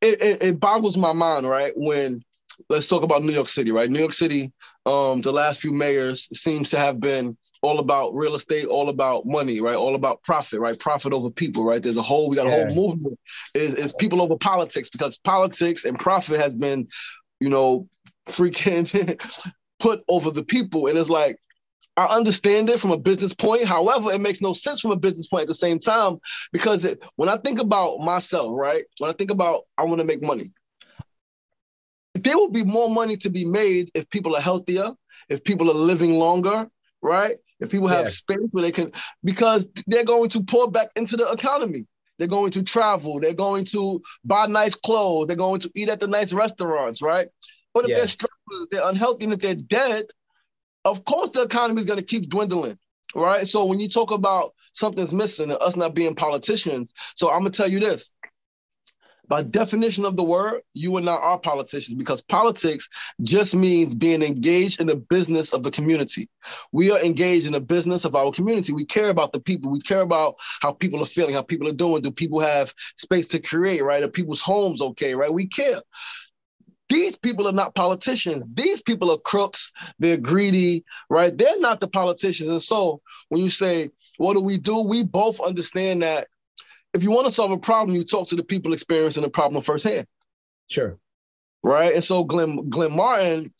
it boggles my mind, right? When let's talk about New York City, right? New York City, the last few mayors seems to have been all about real estate, all about money, right? All about profit, right? Profit over people, right? We got a whole movement is people over politics, because politics and profit has been, you know, freaking put over the people. And it's like, I understand it from a business point. However, it makes no sense from a business point at the same time, because when I think about myself, right? When I think about I want to make money, there will be more money to be made if people are healthier, if people are living longer, right? If people have space where they can, because they're going to pour back into the economy. They're going to travel. They're going to buy nice clothes. They're going to eat at the nice restaurants, right? But if they're struggling, they're unhealthy, and if they're dead, of course the economy is going to keep dwindling, right? So when you talk about something's missing and us not being politicians, so I'm going to tell you this. By definition of the word, you and I are politicians, because politics just means being engaged in the business of the community. We are engaged in the business of our community. We care about the people. We care about how people are feeling, how people are doing. Do people have space to create, right? Are people's homes okay, right? We care. These people are not politicians. These people are crooks. They're greedy, right? They're not the politicians. And so when you say, what do? We both understand that if you want to solve a problem, you talk to the people experiencing the problem firsthand. Sure. Right. And so Glenn Martin,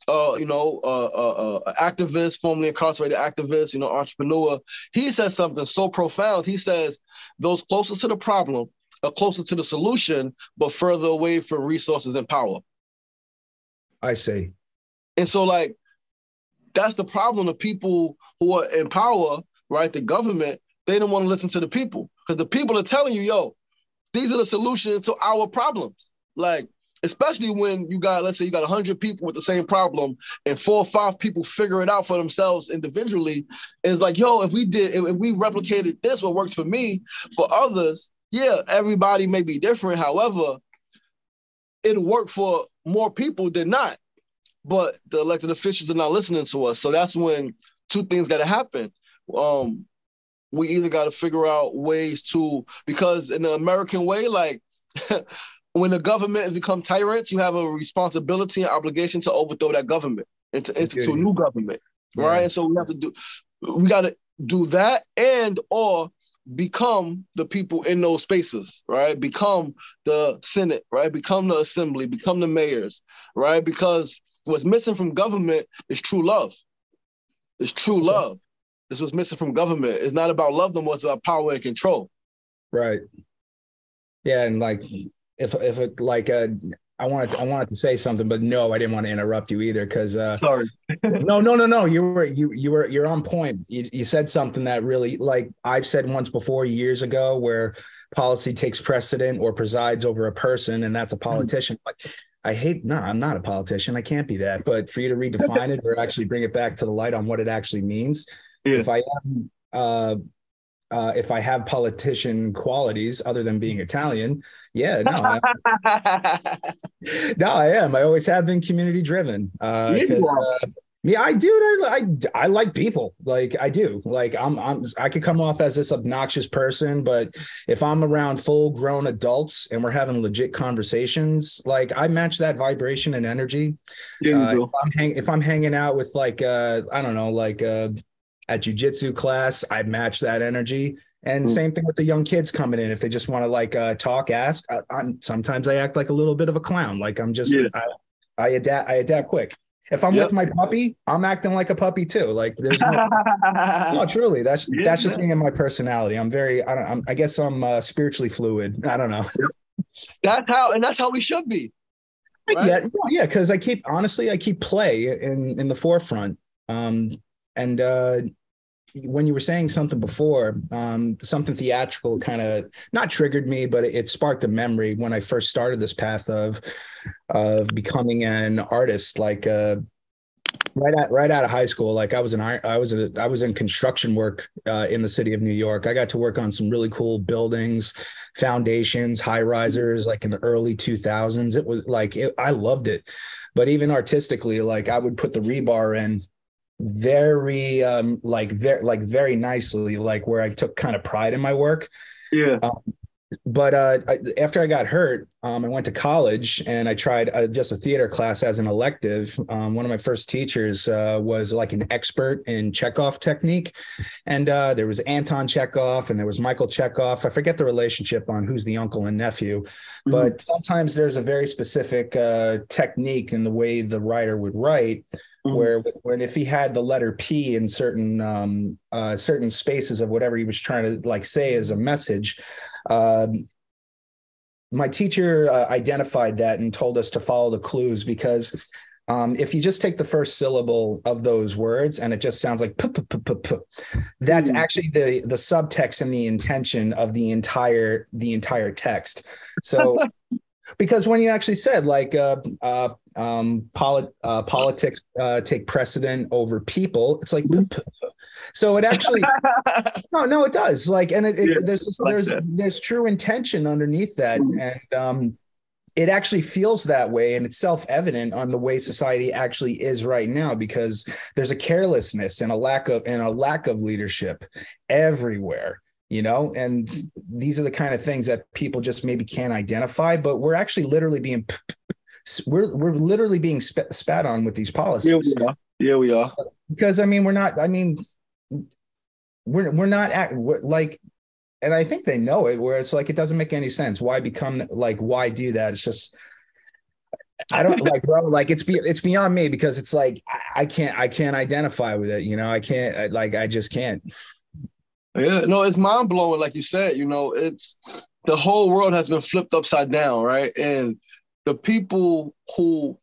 activist, formerly incarcerated activist, you know, entrepreneur, he says something so profound. He says, those closest to the problem are closer to the solution, but further away from resources and power. I see. And so, like, that's the problem. The people who are in power, right, the government, they don't want to listen to the people, because the people are telling you, yo, these are the solutions to our problems. Like, especially when you got, let's say you got 100 people with the same problem and 4 or 5 people figure it out for themselves individually. And it's like, yo, if we replicated this, what works for me, for others, yeah, everybody may be different. However, it'll work for more people than not. But the elected officials are not listening to us. So that's when 2 things got to happen. We either got to figure out ways to, because in the American way, like, when the government has become tyrants, you have a responsibility and obligation to overthrow that government and to institute a new government, right? And so we got to do that, and or become the people in those spaces, right? Become the Senate, right? Become the assembly, become the mayors, right? Because what's missing from government is true love. It's true love. This was missing from government. It's not about love no more, it's about power and control. Right. Yeah, and like if it like I wanted to say something, but no, I didn't want to interrupt you either because sorry. No. You're on point. You said something that really, like I've said once before years ago, where policy takes precedent or presides over a person, and that's a politician. Like I'm not a politician. I can't be that. But for you to redefine it or actually bring it back to the light on what it actually means, if I have politician qualities other than being Italian, I am. I always have been community driven. I do. I like people. Like I do. Like I could come off as this obnoxious person, but if I'm around full grown adults and we're having legit conversations, like I match that vibration and energy. If I'm hanging out with like I don't know, like at jiu-jitsu class, I match that energy. And same thing with the young kids coming in. If they just want to like talk, ask, sometimes I act like a little bit of a clown. Like I'm just, I adapt quick. If I'm with my puppy, I'm acting like a puppy too. Like there's no truly, that's just me and my personality. I guess I'm spiritually fluid. I don't know. That's how we should be. Right? Yeah. Cause I keep play in the forefront. When you were saying something before, something theatrical kind of not triggered me, but it sparked a memory when I first started this path of becoming an artist. Like right out of high school, like I was in construction work in the city of New York. I got to work on some really cool buildings, foundations, high risers, like in the early 2000s. It was like I loved it, but even artistically, like I would put the rebar in very very nicely, like where I took kind of pride in my work. But after I got hurt, I went to college and I tried just a theater class as an elective. One of my first teachers was like an expert in Chekhov technique, and there was Anton Chekhov and there was Michael Chekhov. I forget the relationship on who's the uncle and nephew, but sometimes there's a very specific technique in the way the writer would write. Where if he had the letter P in certain spaces of whatever he was trying to like say as a message, my teacher identified that and told us to follow the clues, because if you just take the first syllable of those words and it just sounds like that's actually the subtext and the intention of the entire text. So because when you actually said like politics take precedent over people, it's like so it actually no it does, like, and there's true intention underneath that, and it actually feels that way, and it's self-evident on the way society actually is right now, because there's a carelessness and a lack of leadership everywhere. And these are the kind of things that people just maybe can't identify, but we're actually literally being spat on with these policies. Yeah, we are. Because we're not like, and I think they know it, where it's like, it doesn't make any sense. Why do that? It's just, I don't like, bro, like it's beyond me, because it's like, I can't identify with it. I just can't. Yeah, no, it's mind blowing. Like you said, it's the whole world has been flipped upside down, right? And the people who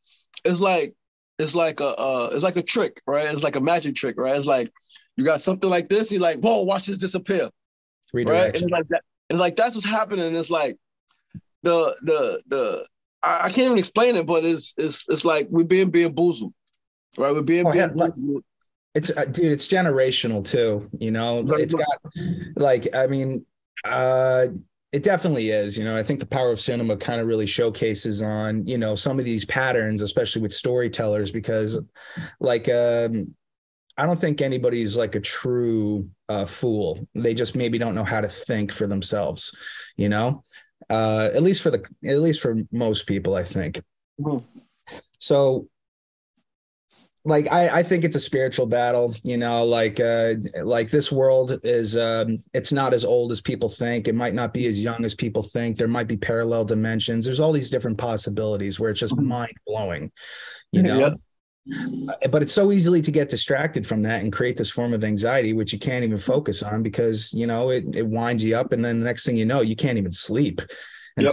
it's like a trick, right? It's like a magic trick, right? It's like you got something like this, you're like, whoa, watch this disappear, right? And it's like that. It's like that's what's happening. It's like the I can't even explain it, but it's like we're being bamboozled, right? We're being bamboozled. It's dude, it's generational too. You know, it's got like, I mean, it definitely is. You know, I think the power of cinema kind of really showcases on, you know, some of these patterns, especially with storytellers, because like, I don't think anybody's like a true fool. They just maybe don't know how to think for themselves, you know, at least for most people, I think. Mm-hmm. So like, I think it's a spiritual battle, you know, like this world is, it's not as old as people think. It might not be as young as people think. There might be parallel dimensions. There's all these different possibilities where it's just mind blowing, you know? Yeah. But it's so easily to get distracted from that and create this form of anxiety, which you can't even focus on because, you know, it winds you up. And then the next thing you know, you can't even sleep. And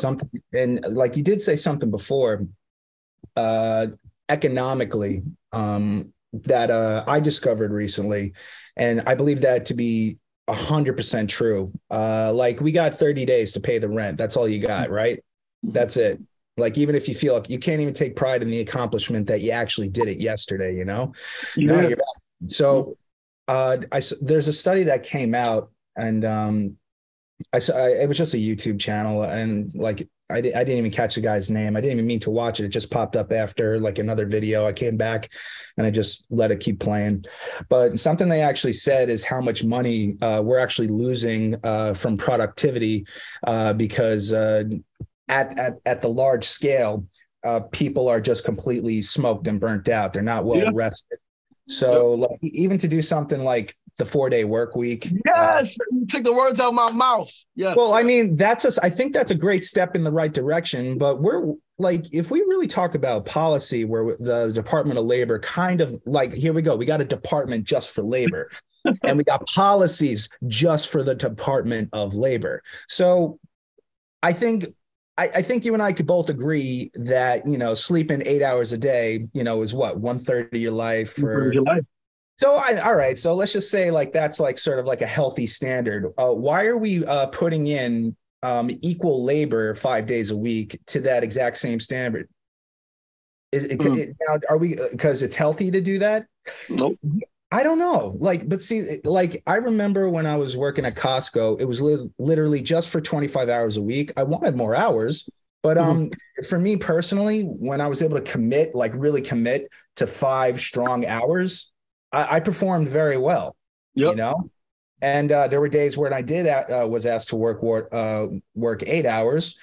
and like you did say something before, economically, that I discovered recently. And I believe that to be 100% true. Like we got 30 days to pay the rent. That's all you got, right? That's it. Like, even if you feel like you can't even take pride in the accomplishment that you actually did it yesterday, you know? Yeah. No, you're back. So there's a study that came out, and it was just a YouTube channel, and like I didn't even catch the guy's name. I didn't even mean to watch it. It just popped up after like another video. I came back and I just let it keep playing. But something they actually said is how much money we're actually losing from productivity because at the large scale, people are just completely smoked and burnt out. They're not well rested. So like, even to do something like the 4-day work week. Yes, you took the words out of my mouth. Yes. Well, I mean, I think that's a great step in the right direction. But we're like, if we really talk about policy where the Department of Labor kind of like, here we go, we got a department just for labor and we got policies just for the Department of Labor. So I think you and I could both agree that, you know, sleeping 8 hours a day, you know, is what, 1/3 of your life. So, all right. So let's just say like that's like sort of like a healthy standard. Why are we putting in equal labor 5 days a week to that exact same standard? Now, are we, because it's healthy to do that? Nope. I don't know. Like, but see, like I remember when I was working at Costco, it was literally just for 25 hours a week. I wanted more hours, but for me personally, when I was able to really commit to 5 strong hours, I performed very well. You know, and there were days when I was asked to work 8 hours.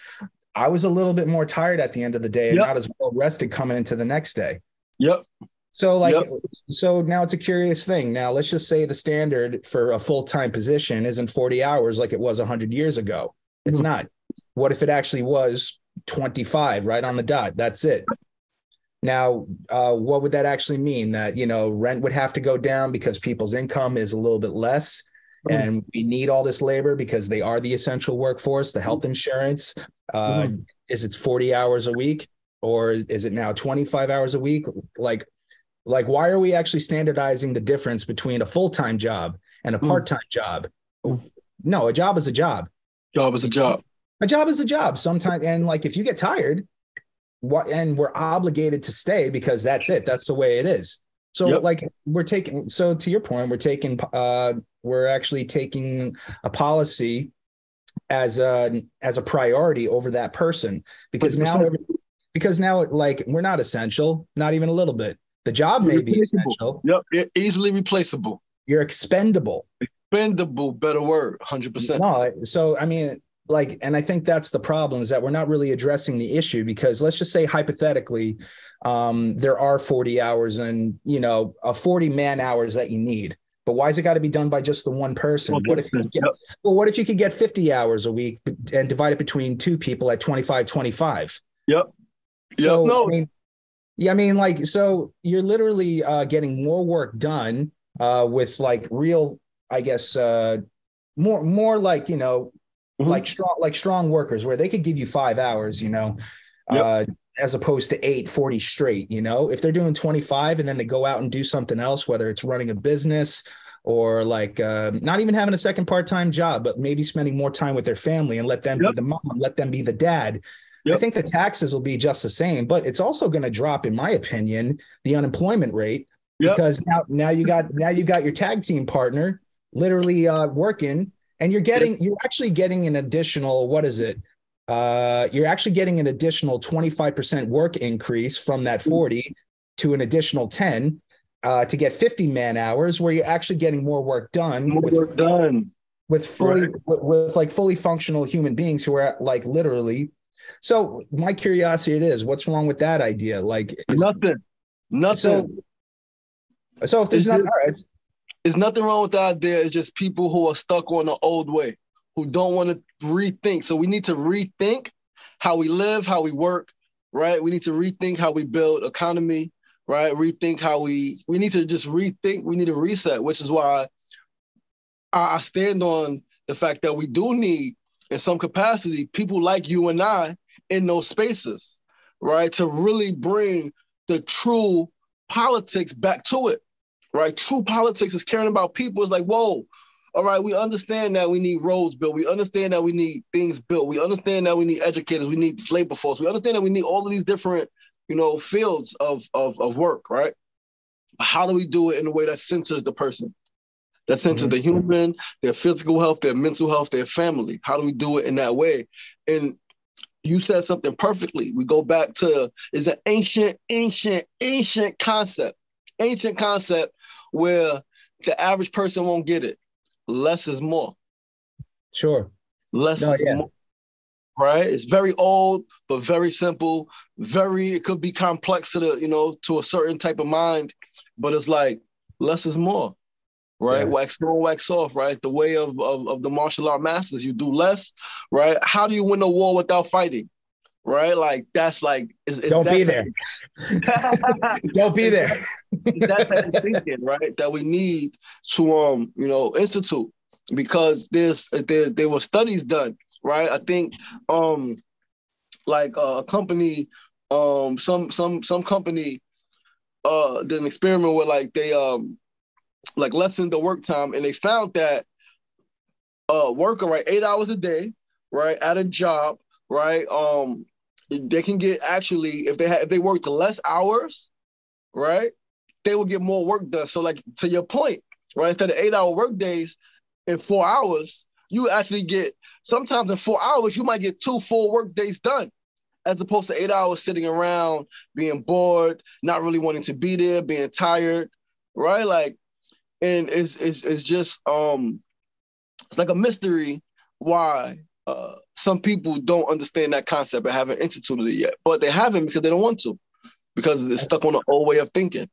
I was a little bit more tired at the end of the day and not as well rested coming into the next day. So now it's a curious thing. Now, let's just say the standard for a full-time position isn't 40 hours like it was 100 years ago. It's not. What if it actually was 25 right on the dot? That's it. Now, what would that actually mean? That, you know, rent would have to go down because people's income is a little bit less and we need all this labor because they are the essential workforce, the health insurance. Is it 40 hours a week or is it now 25 hours a week? Like, why are we actually standardizing the difference between a full-time job and a part-time job? No, a job is a job. Job is a job. A job is a job sometimes. And like, if you get tired, and we're obligated to stay because that's it. That's the way it is. So like so to your point, we're actually taking a policy as a priority over that person because 100%. now like we're not essential, not even a little bit. The job may be essential. Easily replaceable. You're expendable. Expendable, better word, 100%. No, so I mean, like, and I think that's the problem is that we're not really addressing the issue because let's just say hypothetically, there are 40 hours and, you know, 40 man hours that you need. But why has it got to be done by just the one person? What if you could get 50 hours a week and divide it between 2 people at 25? I mean, like, so you're literally getting more work done with like real, I guess, more like, you know, like strong workers where they could give you 5 hours, you know, as opposed to 40 straight, you know, if they're doing 25 and then they go out and do something else, whether it's running a business or like not even having a second part-time job, but maybe spending more time with their family and let them be the mom, let them be the dad. I think the taxes will be just the same, but it's also going to drop, in my opinion, the unemployment rate, because now you got your tag team partner literally working, and you're actually getting an additional, what is it? You're actually getting an additional 25% work increase from that 40 to an additional 10 to get 50 man hours, where you're actually getting more work done. With fully functional human beings who are like literally. So my curiosity is, what's wrong with that idea? Like nothing. So if there's nothing, all right. There's nothing wrong with the idea. It's just people who are stuck on the old way, who don't want to rethink. So we need to rethink how we live, how we work, right? We need to rethink how we build economy, right? Rethink how we need to just rethink. We need to reset, which is why I stand on the fact that we do need, in some capacity, people like you and I in those spaces, right? To really bring the true politics back to it, right? True politics is caring about people. It's like, whoa, all right, we understand that we need roads built. We understand that we need things built. We understand that we need educators. We need labor force. We understand that we need all of these different, fields of work, right? But how do we do it in a way that centers the person? That centers the human, their physical health, their mental health, their family. How do we do it in that way? And you said something perfectly. We go back to, it's an ancient concept. Ancient concept where the average person won't get it. Less is more. Sure. Less is more. Right? It's very old, but very simple. It could be complex to to a certain type of mind, but it's like less is more. Right? Yeah. Wax on, wax off, right? The way of the martial art masters, you do less, right? How do you win a war without fighting? Right? Like, that's like... Don't be there. Don't be there. That's that thinking, right? That we need to, institute, because there were studies done, right? I think, like a company, some company did an experiment where like they like lessened the work time, and they found that a worker, right, 8 hours a day, right, at a job, right, they can get, actually, if they worked less hours, right, they will get more work done. So like, to your point, right, instead of 8-hour work days, in 4 hours, you actually get, sometimes in 4 hours, you might get 2 full work days done, as opposed to 8 hours sitting around, being bored, not really wanting to be there, being tired, right? Like, and it's just, it's like a mystery why some people don't understand that concept and haven't instituted it yet. But they haven't because they don't want to, because it's stuck on the old way of thinking.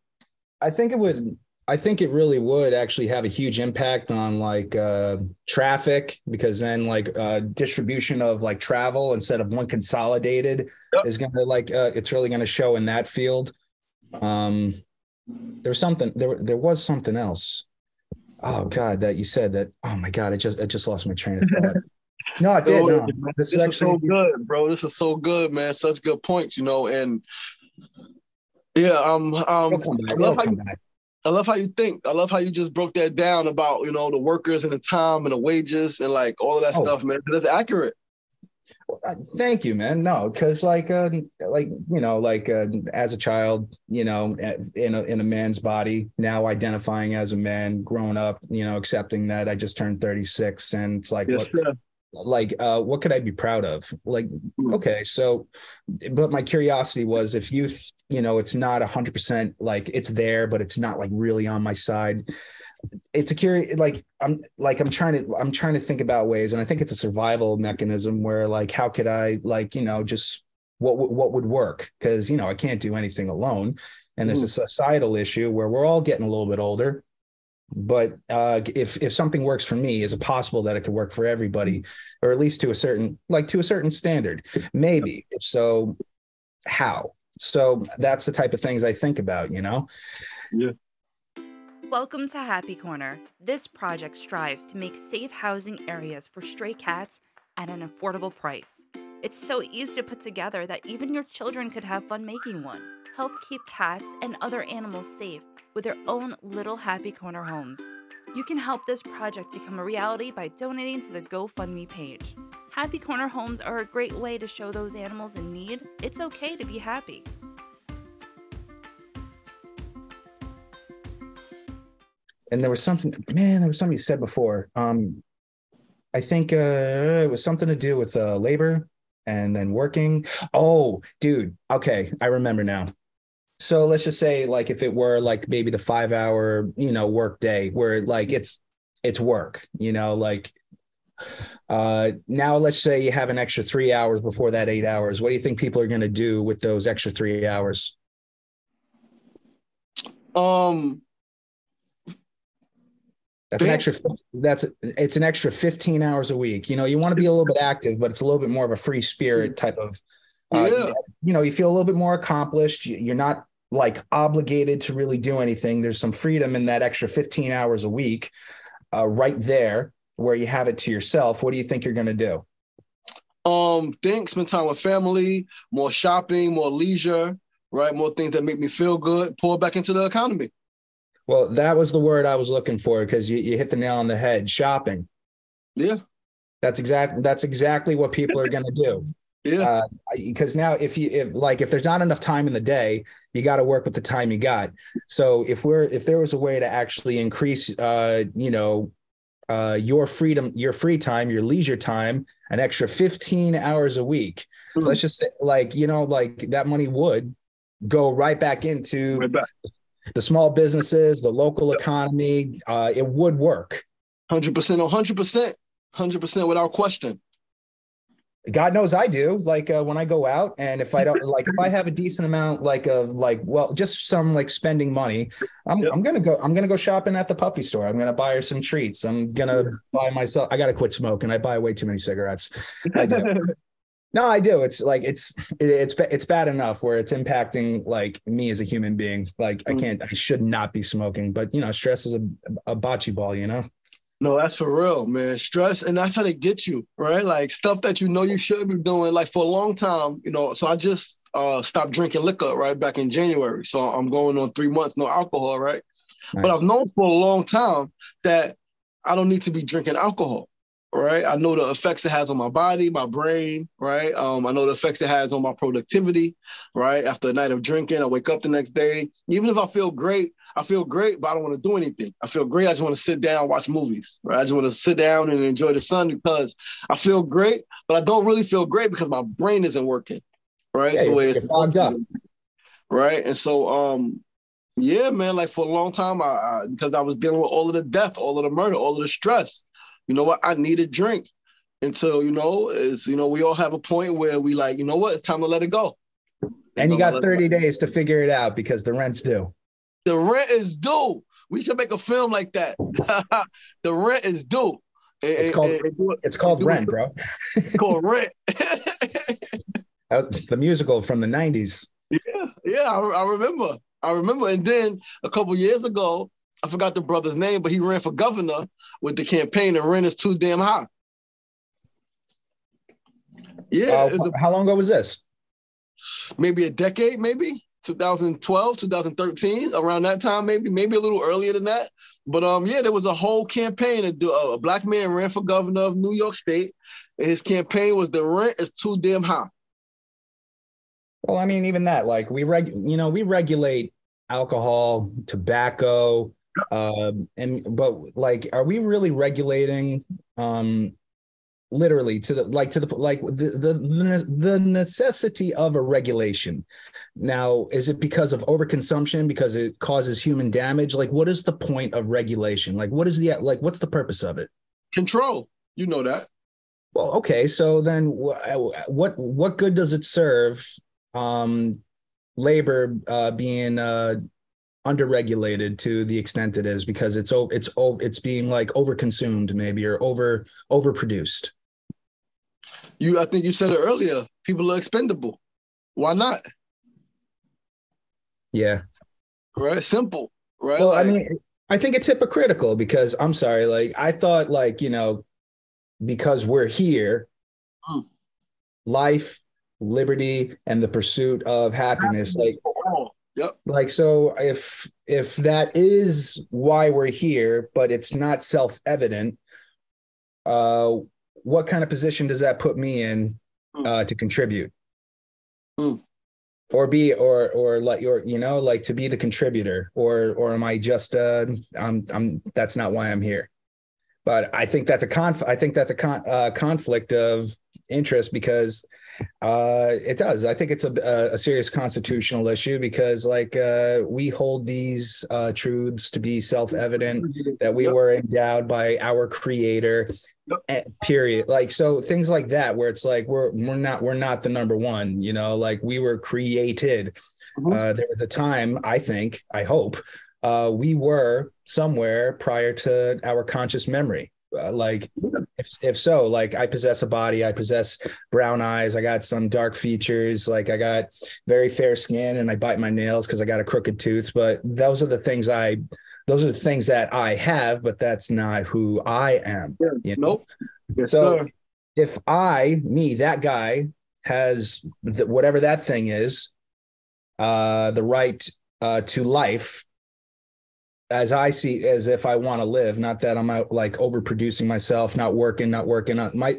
I think it really would actually have a huge impact on like traffic, because then like distribution of like travel instead of one consolidated is going to like it's really going to show in that field. There was something else. Oh God, that you said that. Oh my God, I just lost my train of thought. No, I did. No, this is actually so good, bro. This is so good, man. Such good points, and yeah, I love how you think. I love how you just broke that down about, the workers and the time and the wages and like all of that stuff, man. That's accurate. Thank you, man. No, because as a child, in a man's body, now identifying as a man, growing up, accepting that I just turned 36, and it's like, yes, what could I be proud of? Like, okay, so, but my curiosity was, if youth, it's not 100% like it's there, but it's not like really on my side. It's a curious, I'm trying to think about ways, and I think it's a survival mechanism where like, how could I just what would work? Because I can't do anything alone, and there's a societal issue where we're all getting a little bit older. But if something works for me, is it possible that it could work for everybody, or at least to a certain standard? Maybe. If so, how? So that's the type of things I think about, Yeah. Welcome to Happy Corner. This project strives to make safe housing areas for stray cats at an affordable price. It's so easy to put together that even your children could have fun making one. Help keep cats and other animals safe with their own little Happy Corner homes. You can help this project become a reality by donating to the GoFundMe page. Happy Corner homes are a great way to show those animals in need it's okay to be happy. And there was something you said before. I think it was something to do with labor and then working. Oh, dude. Okay. I remember now. So let's just say like if it were like maybe the 5-hour, work day where like it's work, like now let's say you have an extra 3 hours before that 8 hours. What do you think people are going to do with those extra 3 hours? It's an extra 15 hours a week. You want to be a little bit active, but it's a little bit more of a free spirit type of, you feel a little bit more accomplished. You're not like obligated to really do anything. There's some freedom in that extra 15 hours a week right there where you have it to yourself. What do you think you're going to do? Spend time with family, more shopping, more leisure, right? More things that make me feel good, pour back into the economy. Well, that was the word I was looking for because you hit the nail on the head. Shopping. Yeah. That's exactly what people are going to do. Yeah. Because now if there's not enough time in the day, you got to work with the time you got. So if there was a way to actually increase, your freedom, your free time, your leisure time, an extra 15 hours a week, let's just say that money would go right back into the small businesses, the local economy. It would work. 100%, 100% without question. God knows I do. Like when I go out, and if I don't if I have a decent amount just some spending money, I'm gonna go shopping at the puppy store. I'm gonna buy her some treats. I'm gonna buy myself. I gotta quit smoking. I buy way too many cigarettes. I do. No, I do. It's like it's bad enough where it's impacting like me as a human being. Like I should not be smoking, but stress is a bocce ball. No, that's for real, man. Stress, and that's how they get you, right? Like stuff that you should be doing, like for a long time, So I just stopped drinking liquor, right, back in January. So I'm going on 3 months, no alcohol, right? Nice. But I've known for a long time that I don't need to be drinking alcohol, right? I know the effects it has on my body, my brain, right? I know the effects it has on my productivity, right? After a night of drinking, I wake up the next day. Even if I feel great, but I don't want to do anything. I feel great. I just want to sit down, watch movies, right? I just want to sit down and enjoy the sun because I feel great, but I don't really feel great because my brain isn't working, right? Yeah, the way it's fogged up. Right? And so, yeah, man, like for a long time, because I was dealing with all of the death, all of the murder, all of the stress, you know what? I need a drink until, we all have a point where we like, you know what? It's time to let it go. And you got 30 days to figure it out because the rent's due. The rent is due. We should make a film like that. The rent is due. It's called Rent, bro. It's called Rent. That was the musical from the 90s. Yeah, I remember. And then a couple years ago, I forgot the brother's name, but he ran for governor with the campaign, and rent is too damn high. Yeah. How long ago was this? Maybe a decade, maybe 2012, 2013, around that time, maybe a little earlier than that. But there was a whole campaign. A black man ran for governor of New York State, and his campaign was the rent is too damn high. Well, I mean, even that, like we regulate alcohol, tobacco, but like, are we really regulating literally to the necessity of a regulation? Now, is it because of overconsumption, because it causes human damage? Like, what is the point of regulation? Like, what's the purpose of it? Control. You know that. Well, okay. So then what good does it serve? Labor being underregulated to the extent it is because it's being like overconsumed maybe or overproduced. I think you said it earlier. People are expendable. Why not? Yeah. Right. Simple. Right. Well, I mean, I think it's hypocritical because I'm sorry, like I thought because we're here, life, liberty, and the pursuit of happiness. Yep. Like, so if that is why we're here, but it's not self-evident, what kind of position does that put me in to contribute? Or be or like your, you know, like to be the contributor, or am I just I'm that's not why I'm here. But I think that's a conflict of interest, because it does. I think it's a serious constitutional issue, because like we hold these truths to be self-evident, that we were endowed by our creator, period. Like, so things like that, where it's like we're not the number one, you know, like we were created. There was a time, I hope we were somewhere prior to our conscious memory. Like if so, like I possess a body, I possess brown eyes, I got some dark features, like I got very fair skin, and I bite my nails because I got a crooked tooth. But those are the things that I have, but that's not who I am. You know? Nope. Yes, so sir. If that guy has whatever that thing is, the right to life, as I see, as if I want to live, not that I'm out like overproducing myself, not working on my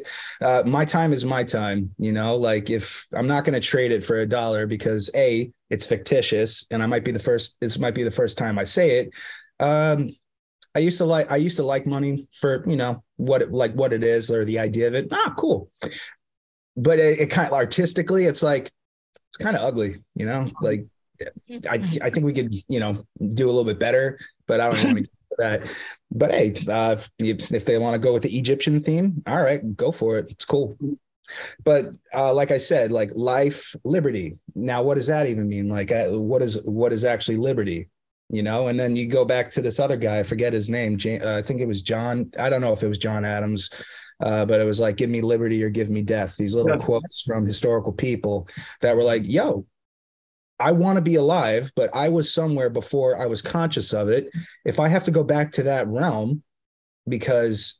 time is my time, you know, like if I'm not going to trade it for $1, because it's fictitious, and this might be the first time I say it. I used to like money for, you know, what it is, or the idea of it. Cool. But it kind of artistically, it's like, it's kind of ugly, you know, like I think we could, you know, do a little bit better, but I don't want to get into that. But hey, if they want to go with the Egyptian theme, all right, go for it. It's cool. But like I said, like life, liberty. Now, what does that even mean? Like, what is actually liberty? You know, and then you go back to this other guy, I forget his name. I think it was John. I don't know if it was John Adams, but it was like, give me liberty or give me death. These little quotes from historical people that were like, yo, I want to be alive, but I was somewhere before I was conscious of it. If I have to go back to that realm, because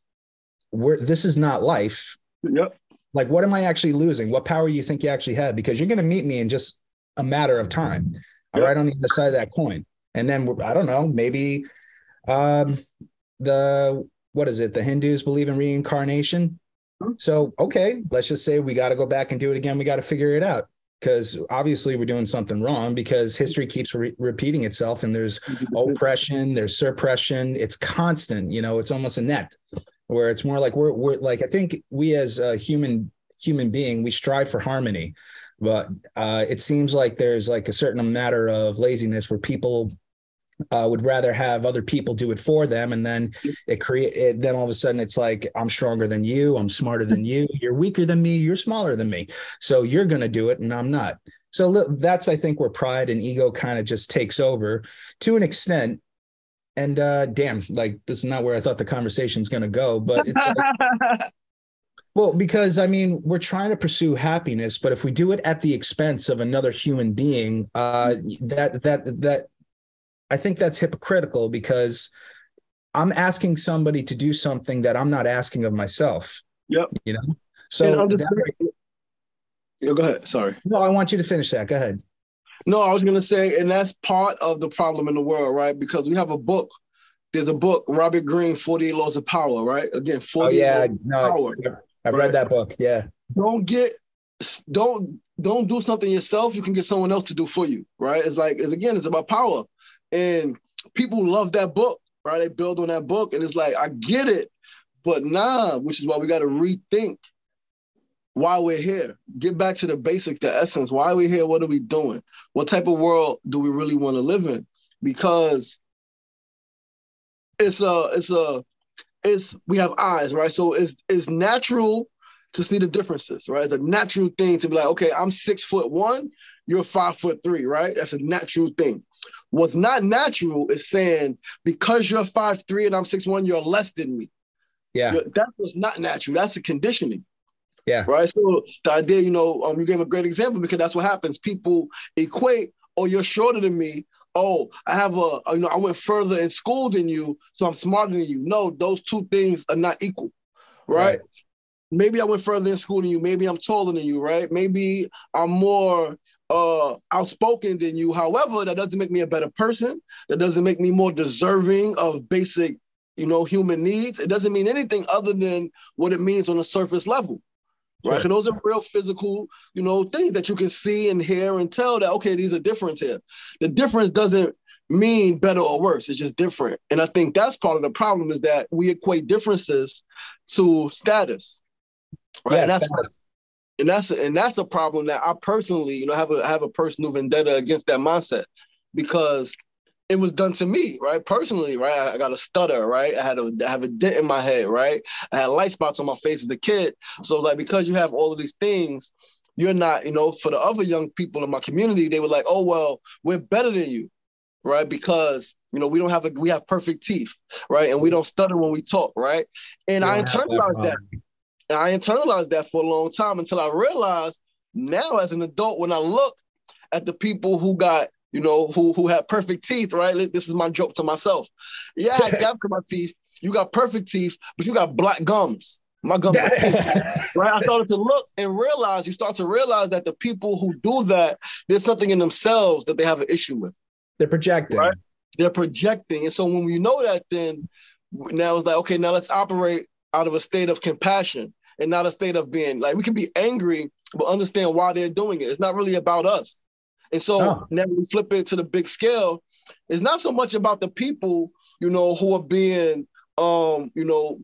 this is not life. Yep. Like, what am I actually losing? What power you think you actually have? Because you're going to meet me in just a matter of time. All right, on the other side of that coin. And then, I don't know, maybe the Hindus believe in reincarnation. So, okay, let's just say we got to go back and do it again. We got to figure it out, because obviously we're doing something wrong, because history keeps repeating itself, and there's oppression, there's suppression. It's constant, you know, it's almost a net, where it's more like we're like, I think we as a human being, we strive for harmony. But it seems like there's like a certain matter of laziness, where people would rather have other people do it for them, and then then all of a sudden it's like, I'm stronger than you, I'm smarter than you, you're weaker than me, you're smaller than me, so you're going to do it and I'm not. So that's, I think, where pride and ego kind of just takes over to an extent. And damn, like, this is not where I thought the conversation's going to go, but it's like, well, because I mean, we're trying to pursue happiness, but if we do it at the expense of another human being, that I think that's hypocritical, because I'm asking somebody to do something that I'm not asking of myself. Yep. You know? So go ahead. Sorry. No, I want you to finish that. Go ahead. No, I was going to say, and that's part of the problem in the world, right? Because we have a book. There's a book, Robert Greene, 48 Laws of Power, right? Again, 48 Laws of Power. I've read that book. Yeah. Don't do something yourself. You can get someone else to do for you, right? It's about power. And people love that book, right? They build on that book, and it's like, I get it, but which is why we got to rethink why we're here. Get back to the basics, the essence. Why are we here? What are we doing? What type of world do we really want to live in? Because we have eyes, right? So it's natural to see the differences, right? It's a natural thing to be like, okay, I'm 6'1", you're 5'3", right? That's a natural thing. What's not natural is saying, because you're 5'3" and I'm 6'1", you're less than me. Yeah. That's what's not natural. That's a conditioning. Yeah. Right. So the idea, you gave a great example, because that's what happens. People equate, oh, you're shorter than me. Oh, I went further in school than you, so I'm smarter than you. No, those two things are not equal. Right. Maybe I went further in school than you. Maybe I'm taller than you. Right. Maybe I'm more outspoken than you. However, that doesn't make me a better person. That doesn't make me more deserving of basic human needs, it doesn't mean anything other than what it means on a surface level. Right. Because those are real physical, things that you can see and hear and tell that, okay, there's a difference here. The difference doesn't mean better or worse. It's just different. And I think that's part of the problem, is that we equate differences to status. Right. Yeah, and that's the problem that I personally, have a personal vendetta against that mindset, because it was done to me, right? Personally, right? I got a stutter, right? I have a dent in my head, right? I had light spots on my face as a kid. So like, because you have all of these things, you're not, for the other young people in my community, they were like, oh, well, we're better than you, right? Because, we have perfect teeth, right? And we don't stutter when we talk, right? And I internalized that. And I internalized that for a long time, until I realized now as an adult, when I look at the people who got, who had perfect teeth, right? This is my joke to myself. Yeah, I had gaps in my teeth. You got perfect teeth, but you got black gums. My gums are pink, right? I started to look and you start to realize that the people who do that, there's something in themselves that they have an issue with. They're projecting. Right? They're projecting. And so when we know that, then now it's like, okay, now let's operate out of a state of compassion and not a state of being like, we can be angry, but understand why they're doing it. It's not really about us. And so now we flip it to the big scale. It's not so much about the people, who are being,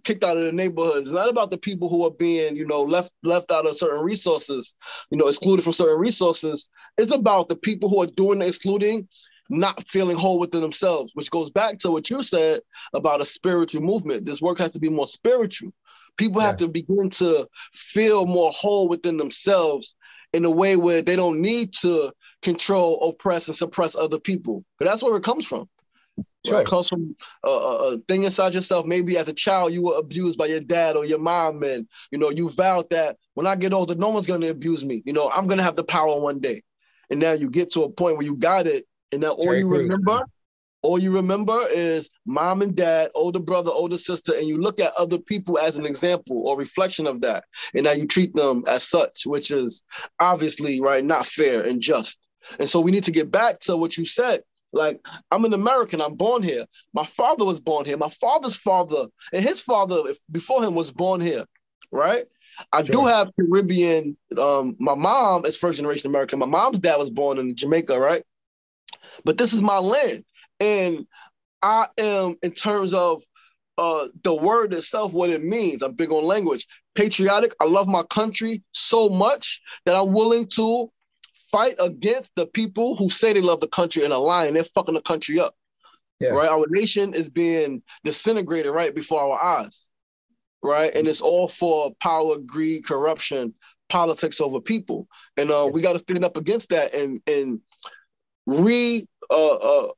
kicked out of the neighborhoods. It's not about the people who are being, left out of certain resources, excluded from certain resources. It's about the people who are doing the excluding, not feeling whole within themselves, which goes back to what you said about a spiritual movement. This work has to be more spiritual. People have to begin to feel more whole within themselves in a way where they don't need to control, oppress, and suppress other people. But that's where it comes from. Sure. Right? It comes from a thing inside yourself. Maybe as a child, you were abused by your dad or your mom, and, you vowed that when I get older, no one's going to abuse me. I'm going to have the power one day. And now you get to a point where you got it, and now all you remember is mom and dad, older brother, older sister, and you look at other people as an example or reflection of that. And now you treat them as such, which is obviously, right, not fair and just. And so we need to get back to what you said. Like, I'm an American, I'm born here. My father was born here. My father's father and his father before him was born here, right? I do have Caribbean. My mom is first generation American. My mom's dad was born in Jamaica, right? But this is my land. And I am, in terms of the word itself, what it means, I'm big on language. Patriotic, I love my country so much that I'm willing to fight against the people who say they love the country and are lying. They're fucking the country up, right? Our nation is being disintegrated right before our eyes, right? And it's all for power, greed, corruption, politics over people. And we got to stand up against that and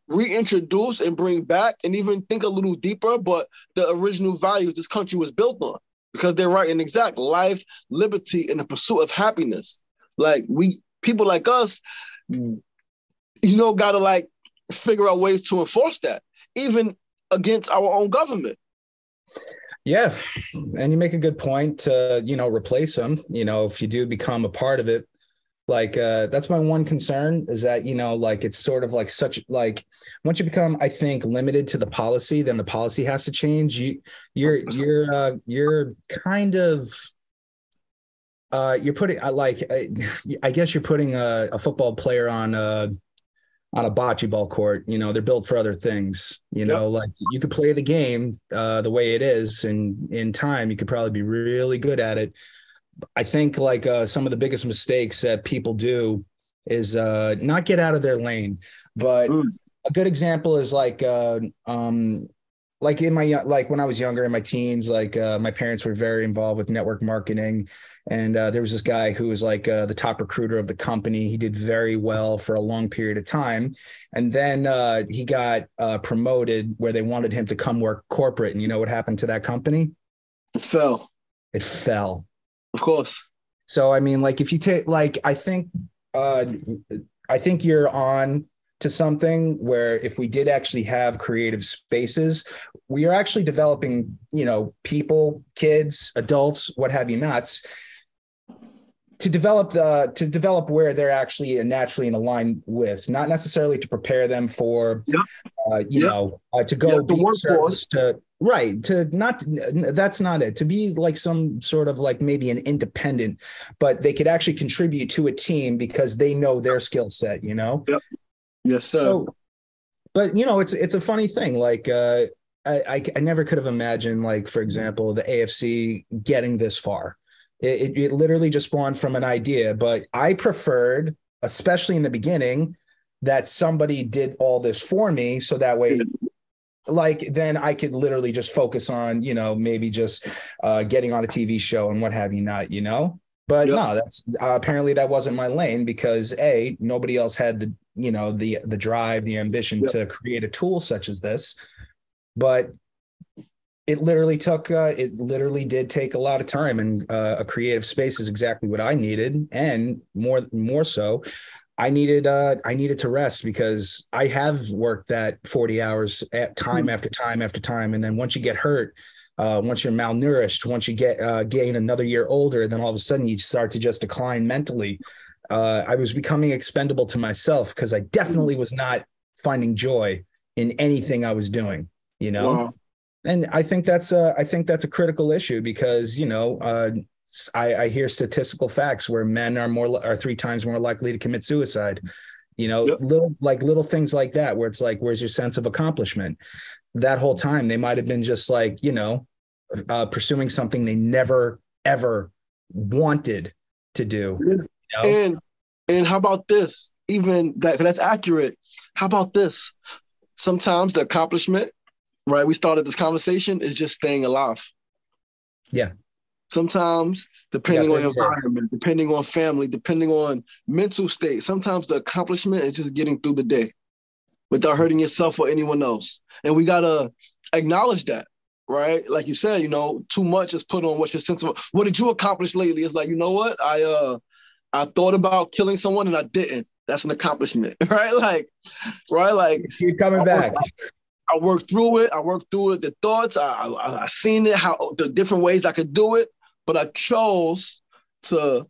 reintroduce and bring back and even think a little deeper, but the original values this country was built on, because they're right and exact: life, liberty, and the pursuit of happiness. Like, people like us, gotta like figure out ways to enforce that, even against our own government. Yeah. And you make a good point to, replace them, if you do become a part of it. Like, that's my one concern, is that, it's sort of like once you become, I think, limited to the policy, then the policy has to change. You're kind of, you're putting, I guess you're putting a football player on a bocce ball court. They're built for other things, like you could play the game the way it is, and in time, you could probably be really good at it. I think some of the biggest mistakes that people do is not get out of their lane. But a good example is when I was younger, in my teens, my parents were very involved with network marketing. And there was this guy who was the top recruiter of the company. He did very well for a long period of time. And then he got promoted where they wanted him to come work corporate. And you know what happened to that company? It fell. Of course. So, I mean, if you take, I think you're on to something where if we did actually have creative spaces, we are actually developing, people, kids, adults, what have you nots, to develop where they're actually naturally in line with, not necessarily to prepare them for, to go the workforce. Right. That's not it. To be like some sort of like maybe an independent, but they could actually contribute to a team because they know their skill set, you know? Yep. Yes, sir. So, but it's a funny thing. Like, I never could have imagined, like, for example, the AFC getting this far. It literally just spawned from an idea, but I preferred, especially in the beginning, that somebody did all this for me. So that way, like, then I could literally just focus on, maybe just getting on a TV show and what have you not, But Yep. no, that's apparently that wasn't my lane because nobody else had the drive, the ambition Yep. to create a tool such as this. But it literally did take a lot of time, and a creative space is exactly what I needed. And more so, I needed to rest because I have worked that 40 hours at time after time after time. And then once you get hurt, once you're malnourished, once you gain another year older, then all of a sudden you start to just decline mentally. I was becoming expendable to myself because I definitely was not finding joy in anything I was doing, Wow. And I think that's a critical issue because, I hear statistical facts where men are 3 times more likely to commit suicide, Yep. little things like that, where it's like, where's your sense of accomplishment? That whole time they might've been just like, pursuing something they never, ever wanted to do. And how about this? Even that's accurate. How about this? Sometimes the accomplishment, right? We started this conversation is just staying alive. Yeah. Sometimes, depending on environment, depending on family, depending on mental state, sometimes the accomplishment is just getting through the day without hurting yourself or anyone else. And we got to acknowledge that, right? Like you said, too much is put on what's your sense of, what did you accomplish lately? It's like, you know what? I thought about killing someone and I didn't. That's an accomplishment, right? Like, You're coming back. I worked through it. The thoughts. I seen it, how the different ways I could do it, but I chose to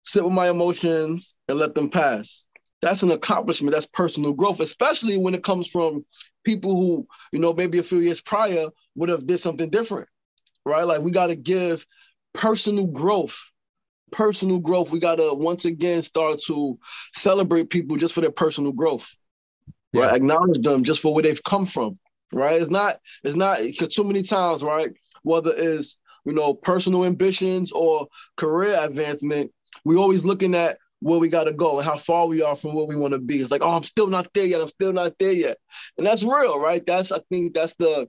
sit with my emotions and let them pass. That's an accomplishment. That's personal growth, especially when it comes from people who, maybe a few years prior would have did something different, right? Like we got to give personal growth. We got to once again start to celebrate people just for their personal growth, right? Yeah. Acknowledge them just for where they've come from. Right. It's not because so many times, right, whether it's, personal ambitions or career advancement, we always looking at where we got to go and how far we are from where we want to be. It's like, oh, I'm still not there yet. And that's real, right? I think that's the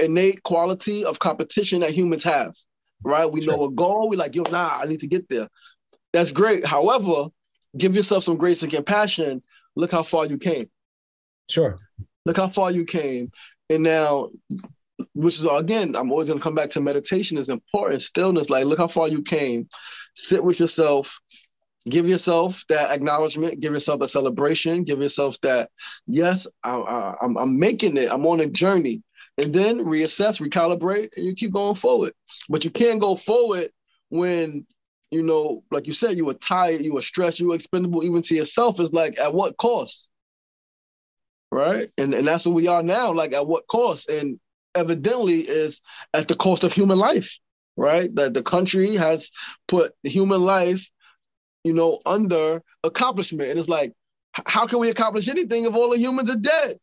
innate quality of competition that humans have, right? We know a goal. We're like, I need to get there. That's great. However, give yourself some grace and compassion. Look how far you came. Sure. Look how far you came. And now, which is, again, I'm always going to come back to meditation is important. Stillness, like, look how far you came. Sit with yourself. Give yourself that acknowledgement. Give yourself a celebration. Give yourself that, yes, I'm making it. I'm on a journey. And then reassess, recalibrate, and you keep going forward. But you can't go forward when, like you said, you were tired, you were stressed, you were expendable even to yourself. It's like, at what cost? Right. And that's what we are now, like at what cost? And evidently is at the cost of human life, right? That the country has put human life, under accomplishment. And it's like, how can we accomplish anything if all the humans are dead?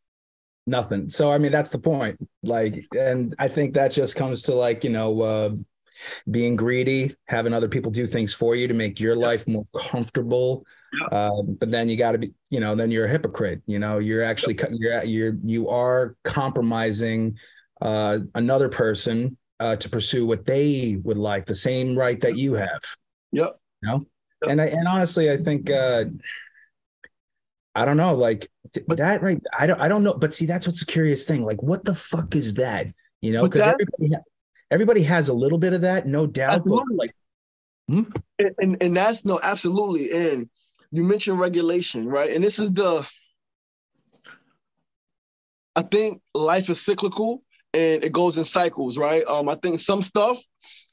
Nothing. So, I mean, that's the point. Like, and I think that just comes to like, being greedy, having other people do things for you to make your life more comfortable. But then you got to be, then you're a hypocrite. You're actually you are compromising another person to pursue what they would like, the same right that you have. Yep. Yep. And honestly, I think I don't know, like that, right? I don't know, but see, that's what's a curious thing. Like, what the fuck is that? Because everybody has a little bit of that, no doubt. But like, and that's no, absolutely. And you mentioned regulation, right? And this is I think life is cyclical and it goes in cycles, right? I think some stuff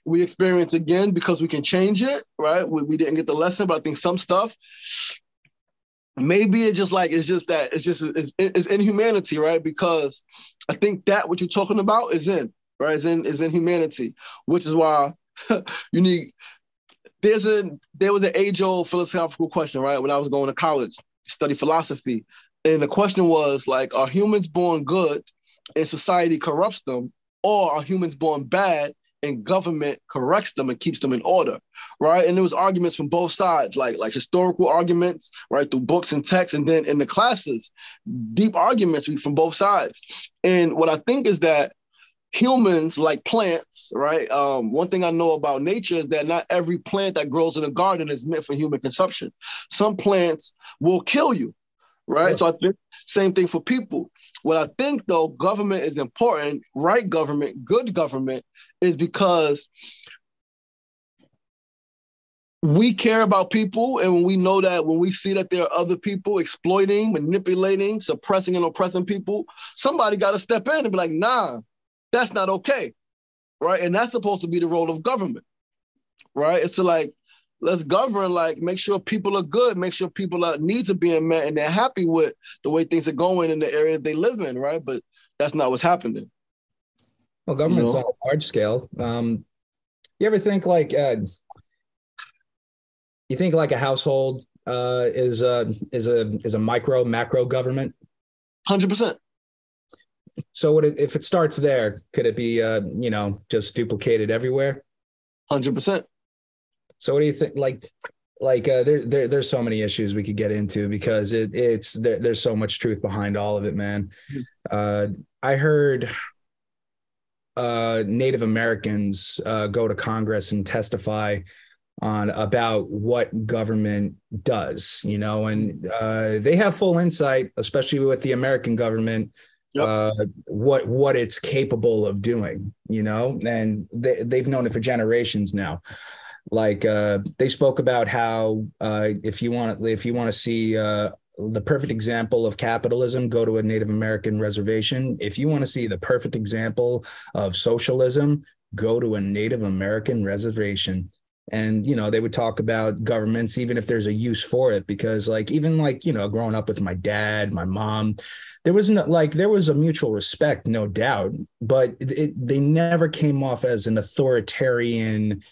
we experience again because we can change it, right? We didn't get the lesson, but I think some stuff maybe it's inhumanity, right? Because I think that what you're talking about is right? Is in humanity, which is why you need. There was an age-old philosophical question, right? When I was going to college, study philosophy, and the question was like, are humans born good and society corrupts them, or are humans born bad and government corrects them and keeps them in order, right? And there was arguments from both sides, like historical arguments, right, through books and texts, and then in the classes, deep arguments from both sides. And what I think is that humans, like plants, right? One thing I know about nature is that not every plant that grows in a garden is meant for human consumption. Some plants will kill you, right? Sure. So I think same thing for people. What I think, though, government is important, right government, good government, is because we care about people, and when we see that there are other people exploiting, manipulating, suppressing, and oppressing people, somebody got to step in and be like, nah, that's not okay, right? And that's supposed to be the role of government, right? It's to like, let's govern, like make sure people are good, make sure people needs are being met and they're happy with the way things are going in the area that they live in, right? But that's not what's happening. Well, government's on a large scale. You ever think like, you think like a household is a micro, macro government? 100%. So if it starts there, could it be, just duplicated everywhere? 100%. So what do you think? There's so many issues we could get into because there's so much truth behind all of it, man. I heard Native Americans go to Congress and testify about what government does, and they have full insight, especially with the American government. Yep. What it's capable of doing, and they've known it for generations now. Like they spoke about how if you want to see the perfect example of capitalism, go to a Native American reservation. If you want to see the perfect example of socialism, go to a Native American reservation. And, they would talk about governments, even if there's a use for it, because growing up with my dad, my mom, there was a mutual respect, no doubt, but they never came off as an authoritarian,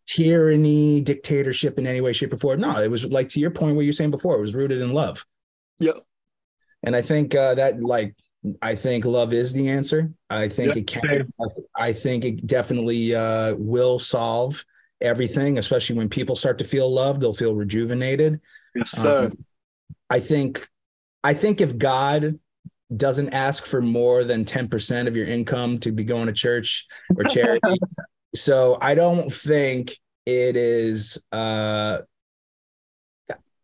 tyranny, dictatorship in any way, shape, or form. No, it was like, to your point, what you were saying before, it was rooted in love. Yep. And I think I think love is the answer. I think it can. Same. I think it definitely will solve everything, especially when people start to feel loved, they'll feel rejuvenated. Yes, sir. I think if God doesn't ask for more than 10% of your income to be going to church or charity, so I don't think it is. I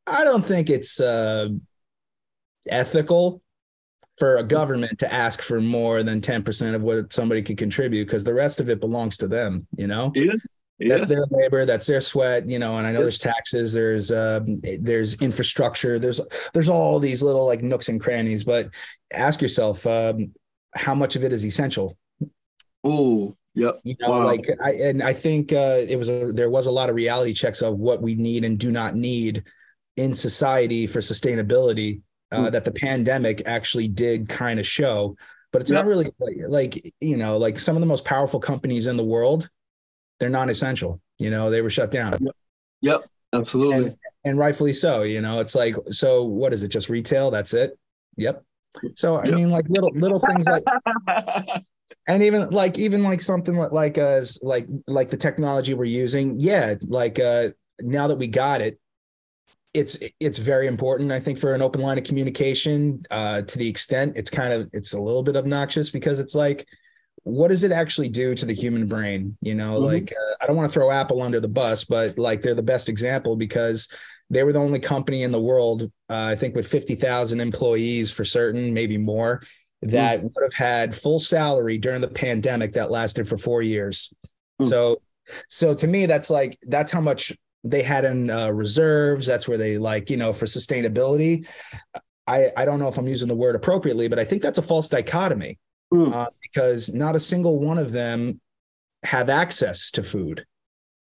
don't think it's ethical for a government to ask for more than 10% of what somebody could contribute, because the rest of it belongs to them. Yeah. That's their labor, that's their sweat, and I know there's taxes, there's infrastructure, there's all these little like nooks and crannies, but ask yourself, how much of it is essential? Oh, yep. Wow. I think there was a lot of reality checks of what we need and do not need in society for sustainability that the pandemic actually did kind of show, but it's not really like some of the most powerful companies in the world, they're non-essential, they were shut down. Yep. Absolutely. And rightfully so, it's like, so what is it? Just retail? That's it. Yep. So, I mean, like little things like, and even like something like the technology we're using. Yeah. Now that we got it, it's very important, I think, for an open line of communication, to the extent it's a little bit obnoxious, because it's like, what does it actually do to the human brain? I don't want to throw Apple under the bus, but they're the best example, because they were the only company in the world, I think with 50,000 employees for certain, maybe more, that would have had full salary during the pandemic that lasted for 4 years. So to me, that's how much they had in reserves. That's where they for sustainability. I don't know if I'm using the word appropriately, but I think that's a false dichotomy. Because not a single one of them have access to food.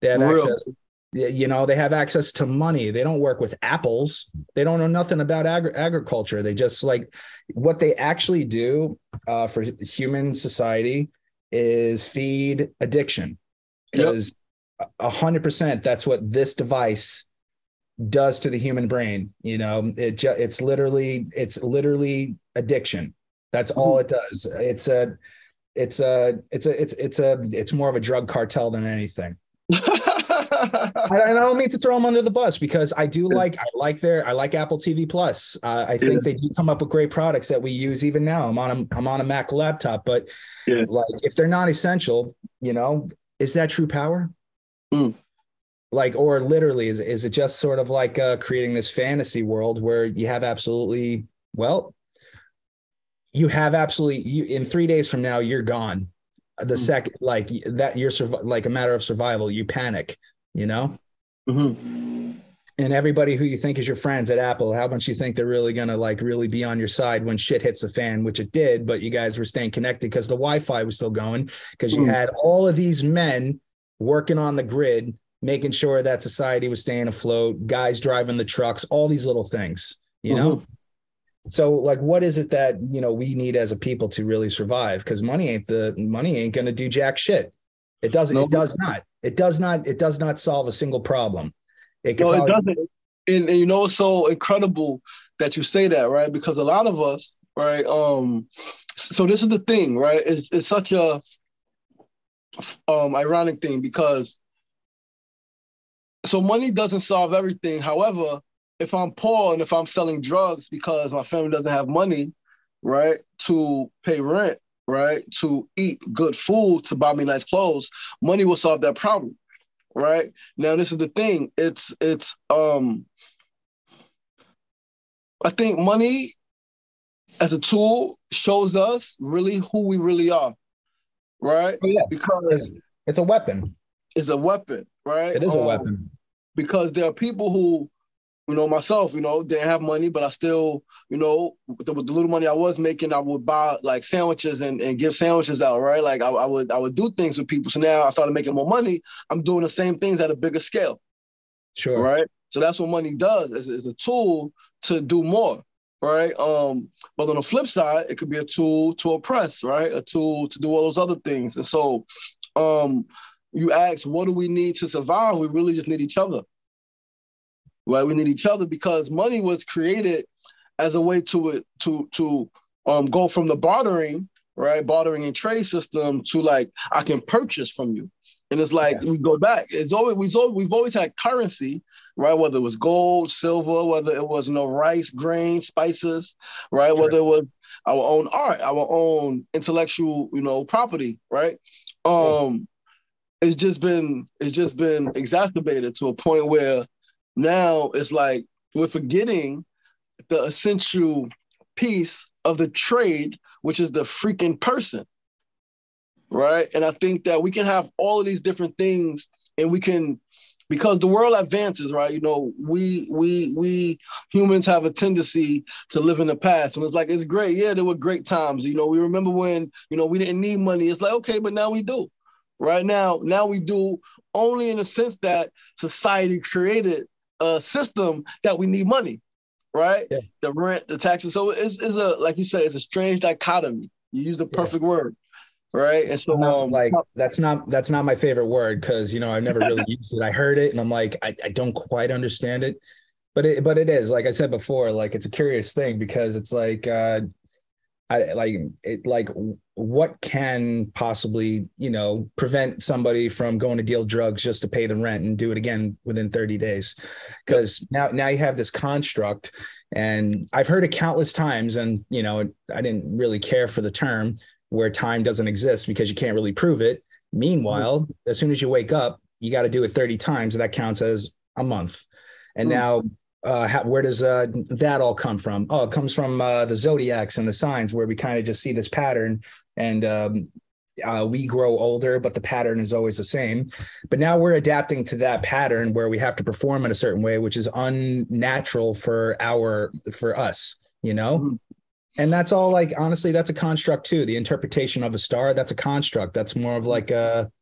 They have access. You know, they have access to money. They don't work with apples. They don't know nothing about agriculture. They just like what they actually do for human society is feed addiction, because 100% that's what this device does to the human brain. You know, it's literally addiction. That's all it does. It's more of a drug cartel than anything. I don't mean to throw them under the bus, because I like Apple TV Plus. I think they do come up with great products that we use even now. I'm on a Mac laptop, but like if they're not essential, you know, is that true power? Like, or literally, is it just sort of like creating this fantasy world where you have absolutely, in 3 days from now, you're gone. The second, like that, you're like a matter of survival. You panic, you know? And everybody who you think is your friends at Apple, how much you think they're really going to like really be on your side when shit hits the fan, which it did, but you guys were staying connected because the Wi-Fi was still going, because you had all of these men working on the grid, making sure that society was staying afloat, guys driving the trucks, all these little things, you know? So like, what is it that, you know, we need as a people to really survive? Because money ain't going to do jack shit. It doesn't. No. It does not solve a single problem. It doesn't. And you know, it's so incredible that you say that, right? Because a lot of us, right? So this is the thing, right? It's such a ironic thing, because so money doesn't solve everything. However, if I'm poor and if I'm selling drugs because my family doesn't have money, right, to pay rent, right, to eat good food, to buy me nice clothes, money will solve that problem, right? Now, this is the thing. I think money as a tool shows us really who we really are, right? Oh, yeah. Because it's a weapon. It's a weapon, right? It is a weapon. Because there are people who, you know, myself, you know, didn't have money, but I still, you know, with the little money I was making, I would buy like sandwiches and give sandwiches out, right? Like I would do things with people. So now I started making more money. I'm doing the same things at a bigger scale. Sure. Right. So that's what money does. Is a tool to do more. Right. But on the flip side, it could be a tool to oppress, right? A tool to do all those other things. And so you ask, what do we need to survive? We really just need each other. Right, we need each other, because money was created as a way to go from the bartering and trade system to like, I can purchase from you, and it's like we go back. We've always had currency, right? Whether it was gold, silver, whether it was rice, grain, spices, right? Sure. Whether it was our own art, our own intellectual property, right? It's just been exacerbated to a point where now it's like we're forgetting the essential piece of the trade, which is the freaking person, right? And I think that we can have all of these different things, and we can, because the world advances, right? We humans have a tendency to live in the past, and it's like, it's great. Yeah, there were great times. We remember when, we didn't need money. It's like, okay, but now we do. Right now we do, only in the sense that society created a system that we need money, right? Yeah. The rent, the taxes. So it's a, like you said, it's a strange dichotomy. You use the perfect word, right? And so that's not my favorite word, because I've never really used it. I heard it and I'm like, I don't quite understand it, but it is, like I said before, like it's a curious thing, because it's like what can possibly, prevent somebody from going to deal drugs just to pay the rent and do it again within 30 days? Because now you have this construct, and I've heard it countless times, and, I didn't really care for the term, where time doesn't exist because you can't really prove it. Meanwhile, as soon as you wake up, you got to do it 30 times, and that counts as a month. And now, where does that all come from? Oh, it comes from the zodiacs and the signs, where we kind of just see this pattern, and we grow older, but the pattern is always the same. But now we're adapting to that pattern where we have to perform in a certain way, which is unnatural for us, And that's all, like, honestly, that's a construct too. The interpretation of a star, that's a construct. That's more of like that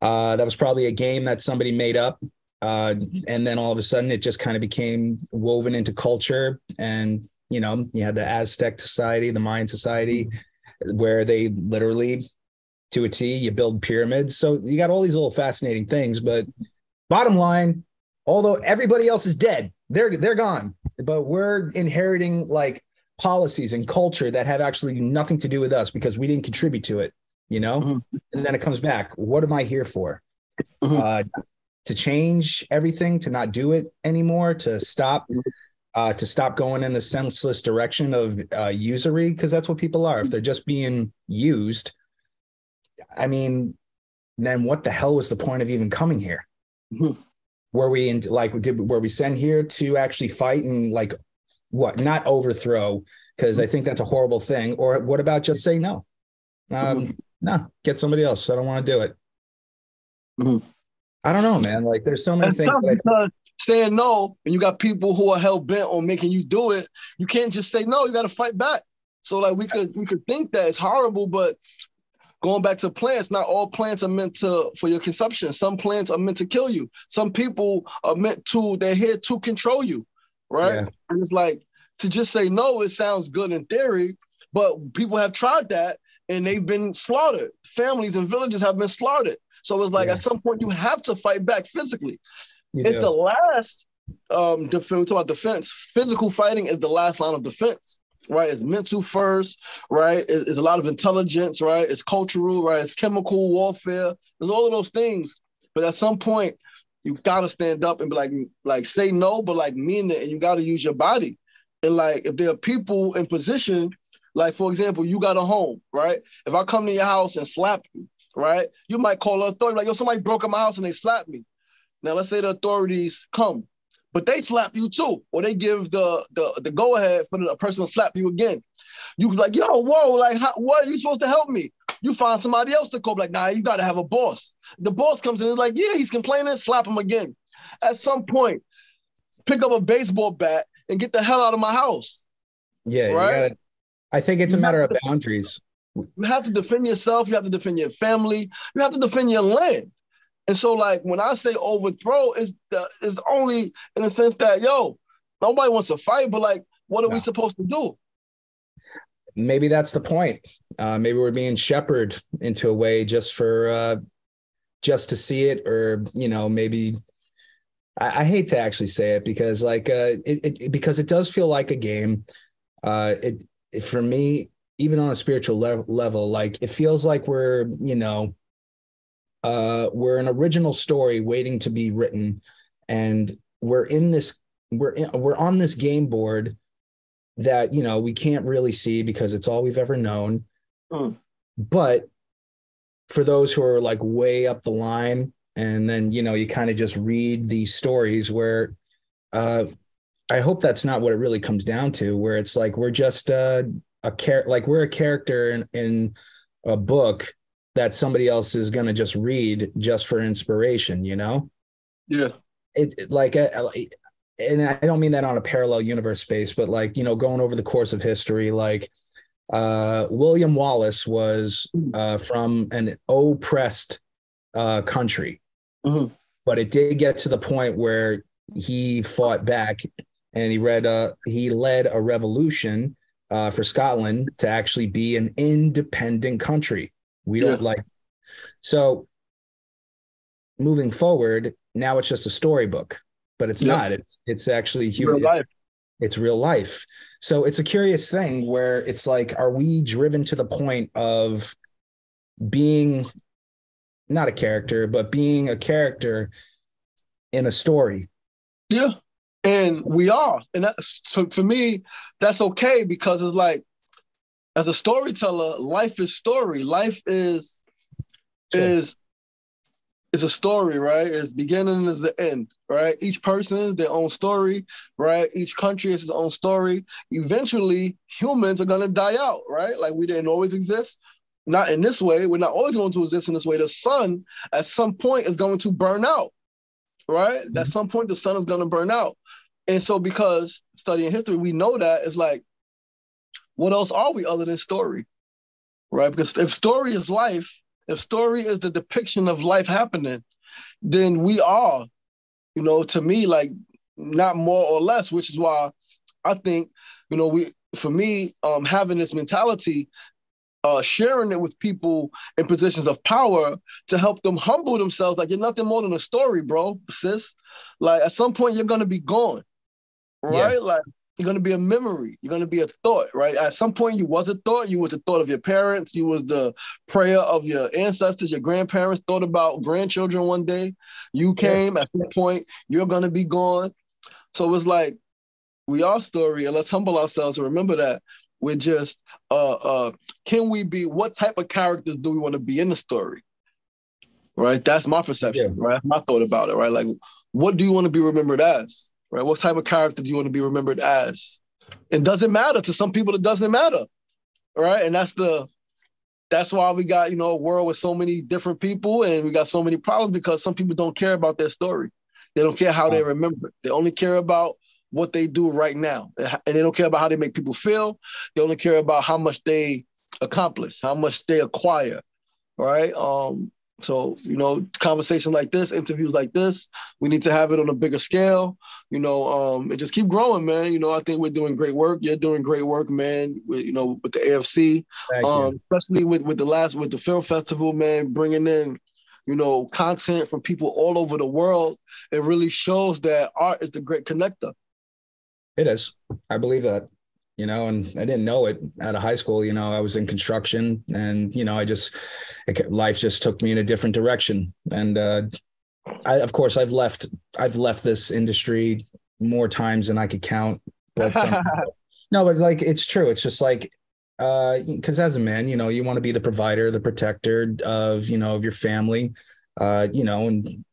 was probably a game that somebody made up And then all of a sudden it just kind of became woven into culture. And, you know, you had the Aztec society, the Mayan society, where they literally, to a T, you build pyramids. So you got all these little fascinating things. But bottom line, although everybody else is dead, they're gone. But we're inheriting like policies and culture that have actually nothing to do with us because we didn't contribute to it, you know? Mm-hmm. And then it comes back. What am I here for? Mm-hmm. To change everything, to not do it anymore, to stop going in the senseless direction of usury, because that's what people are. If they're just being used, I mean, then what the hell was the point of even coming here? Mm-hmm. Were we sent here to actually fight and like what? Not overthrow, because I think that's a horrible thing. Or what about just say no? No, get somebody else. I don't want to do it. Mm-hmm. I don't know, man. Like, there's so many things. Because saying no, and you got people who are hell bent on making you do it. You can't just say no. You got to fight back. So, like, we could think that it's horrible, but going back to plants, not all plants are meant for your consumption. Some plants are meant to kill you. Some people are they're here to control you, right? Yeah. And it's like, to just say no, it sounds good in theory, but people have tried that and they've been slaughtered. Families and villages have been slaughtered. So it's like, at some point you have to fight back physically. It's the last defense. We talk about defense. Physical fighting is the last line of defense, right? It's mental first, right? It's a lot of intelligence, right? It's cultural, right? It's chemical warfare. There's all of those things. But at some point, you gotta stand up and be like say no, but like mean it, and you gotta use your body. And like, if there are people in position, like for example, you got a home, right? If I come to your house and slap you, right? You might call the authority, like, yo, somebody broke in my house and they slapped me. Now, let's say the authorities come, but they slap you too, or they give the go-ahead for the person to slap you again. You like, yo, whoa, like, what are you supposed to help me? You find somebody else to cope. Like, nah, you got to have a boss. The boss comes in and is like, yeah, he's complaining, slap him again. At some point, pick up a baseball bat and get the hell out of my house. Yeah, right? I think it's a matter of boundaries. You have to defend yourself. You have to defend your family. You have to defend your land. And so, like, when I say overthrow, it's only in the sense that, yo, nobody wants to fight, but, like, what are we supposed to do? Maybe that's the point. Maybe we're being shepherded into a way just to see it, or, you know, maybe I hate to actually say it because, like, because it does feel like a game. For me, even on a spiritual level, like, it feels like we're, you know, we're an original story waiting to be written, and we're on this game board that, you know, we can't really see because it's all we've ever known. But for those who are like way up the line, and then, you know, you kind of just read these stories where I hope that's not what it really comes down to, where it's like we're just we're a character in a book that somebody else is going to just read just for inspiration, you know? Yeah. And I don't mean that on a parallel universe space, but, like, you know, going over the course of history, like William Wallace was from an oppressed country, but it did get to the point where he fought back, and he led a revolution for Scotland to actually be an independent country. We don't so moving forward, now it's just a storybook, but it's not. It's actually human. It's real life. So it's a curious thing where it's like, are we driven to the point of being not a character, but being a character in a story? Yeah. And we are. And so for me, that's okay, because it's like, as a storyteller, life is story. Life is a story, right? It's beginning is the end, right? Each person is their own story, right? Each country is its own story. Eventually, humans are going to die out, right? Like, we didn't always exist. Not in this way. We're not always going to exist in this way. The sun, at some point, is going to burn out, right? Mm-hmm. At some point, the sun is going to burn out. And so, because studying history, we know that it's like, what else are we other than story, right? Because if story is life, if story is the depiction of life happening, then we are, to me, like not more or less, which is why I think, for me, having this mentality, sharing it with people in positions of power to help them humble themselves. Like, you're nothing more than a story, bro, sis. Like, at some point, you're going to be gone, right? Yeah. Like, you're going to be a memory. You're going to be a thought, right? At some point, you was a thought. You was the thought of your parents. You was the prayer of your ancestors. Your grandparents thought about grandchildren one day. You came. At some point, you're going to be gone. So it's like, we are story, and let's humble ourselves and remember that we're just, can we be, what type of characters do we want to be in the story? Right? That's my perception, right? That's my thought about it, right? Like, what do you want to be remembered as? Right? What type of character do you want to be remembered as? It doesn't matter. To some people, it doesn't matter, right? And that's why we got, a world with so many different people, and we got so many problems, because some people don't care about their story. They don't care how they remember it. They only care about what they do right now. And they don't care about how they make people feel. They only care about how much they accomplish, how much they acquire, right? So, conversations like this, interviews like this, we need to have it on a bigger scale, and just keep growing, man. I think we're doing great work. You're doing great work, man, with the AFC, especially with the film festival, man, bringing in, content from people all over the world. It really shows that art is the great connector. It is. I believe that, and I didn't know it out of high school. I was in construction, and, life just took me in a different direction. And of course, I've left this industry more times than I could count. But no, but like, it's true. It's just like, because as a man, you want to be the provider, the protector of your family, and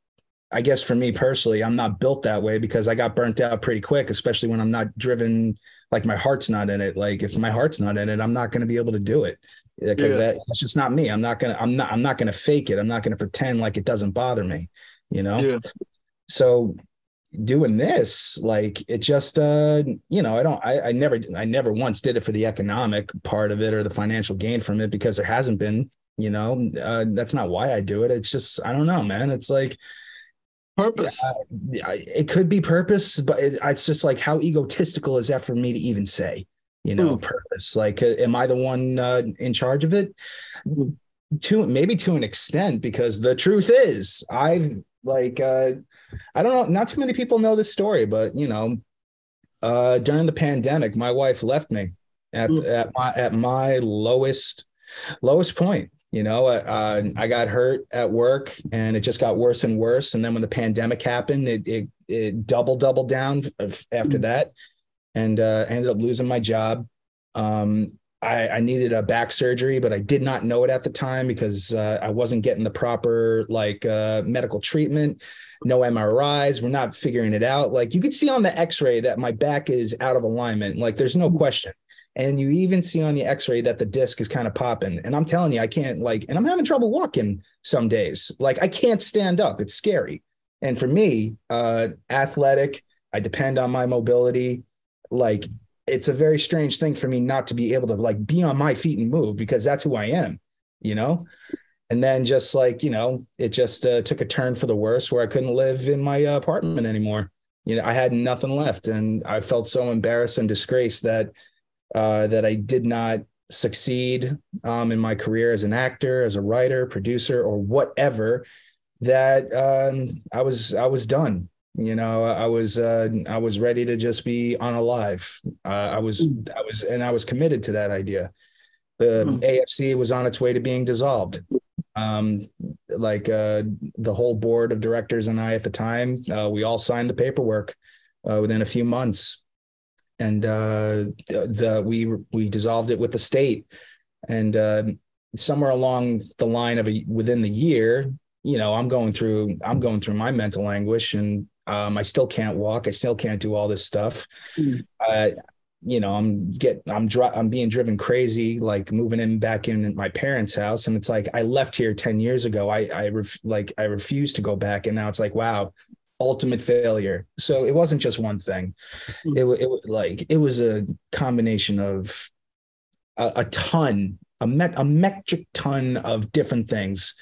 I guess for me personally, I'm not built that way, because I got burnt out pretty quick, especially when I'm not driven, like my heart's not in it. Like, if my heart's not in it, I'm not going to be able to do it, because that's just not me. I'm not going to fake it. I'm not going to pretend like it doesn't bother me, Yeah. So doing this, like, it just, I never once did it for the economic part of it or the financial gain from it, because there hasn't been, that's not why I do it. It's just, I don't know, man. It's like, purpose. It could be purpose, but it's just like, how egotistical is that for me to even say, purpose? Like, am I the one in charge of it? Maybe to an extent, because the truth is, I don't know, not too many people know this story, but during the pandemic, my wife left me at my lowest point. I got hurt at work, and it just got worse and worse. And then when the pandemic happened, it doubled down after that, and I ended up losing my job. I needed a back surgery, but I did not know it at the time, because I wasn't getting the proper medical treatment. No MRIs. We're not figuring it out. Like, you could see on the X-ray that my back is out of alignment. Like, there's no question. And you even see on the X-ray that the disc is kind of popping. And I'm telling you, I can't, and I'm having trouble walking some days. Like, I can't stand up. It's scary. And for me, athletic, I depend on my mobility. Like, it's a very strange thing for me not to be able to be on my feet and move, because that's who I am, And then just it just took a turn for the worse, where I couldn't live in my apartment anymore. I had nothing left. And I felt so embarrassed and disgraced that I did not succeed in my career as an actor, as a writer, producer, or whatever, that I was done. I was ready to just be unalive. I was committed to that idea. The AFC was on its way to being dissolved. The whole board of directors and I at the time, we all signed the paperwork within a few months. And we dissolved it with the state, and somewhere along the line of within the year, I'm going through my mental anguish, and I still can't walk. I still can't do all this stuff. I'm being driven crazy, like moving back in my parents' house, and it's like, I left here 10 years ago. I refuse to go back, and now it's like, wow. Ultimate failure. So it wasn't just one thing. It was a combination of a metric ton of different things,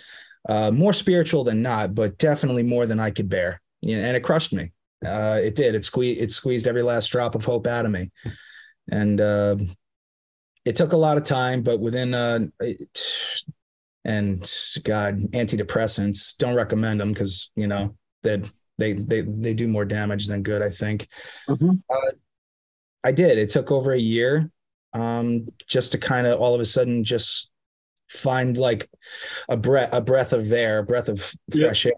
more spiritual than not, but definitely more than I could bear. and it crushed me. It did. It squeezed every last drop of hope out of me. And it took a lot of time, but within and God, antidepressants, don't recommend them because that they do more damage than good, I think. I did. It took over a year just to kind of all of a sudden just find like a breath of air, a breath of fresh air.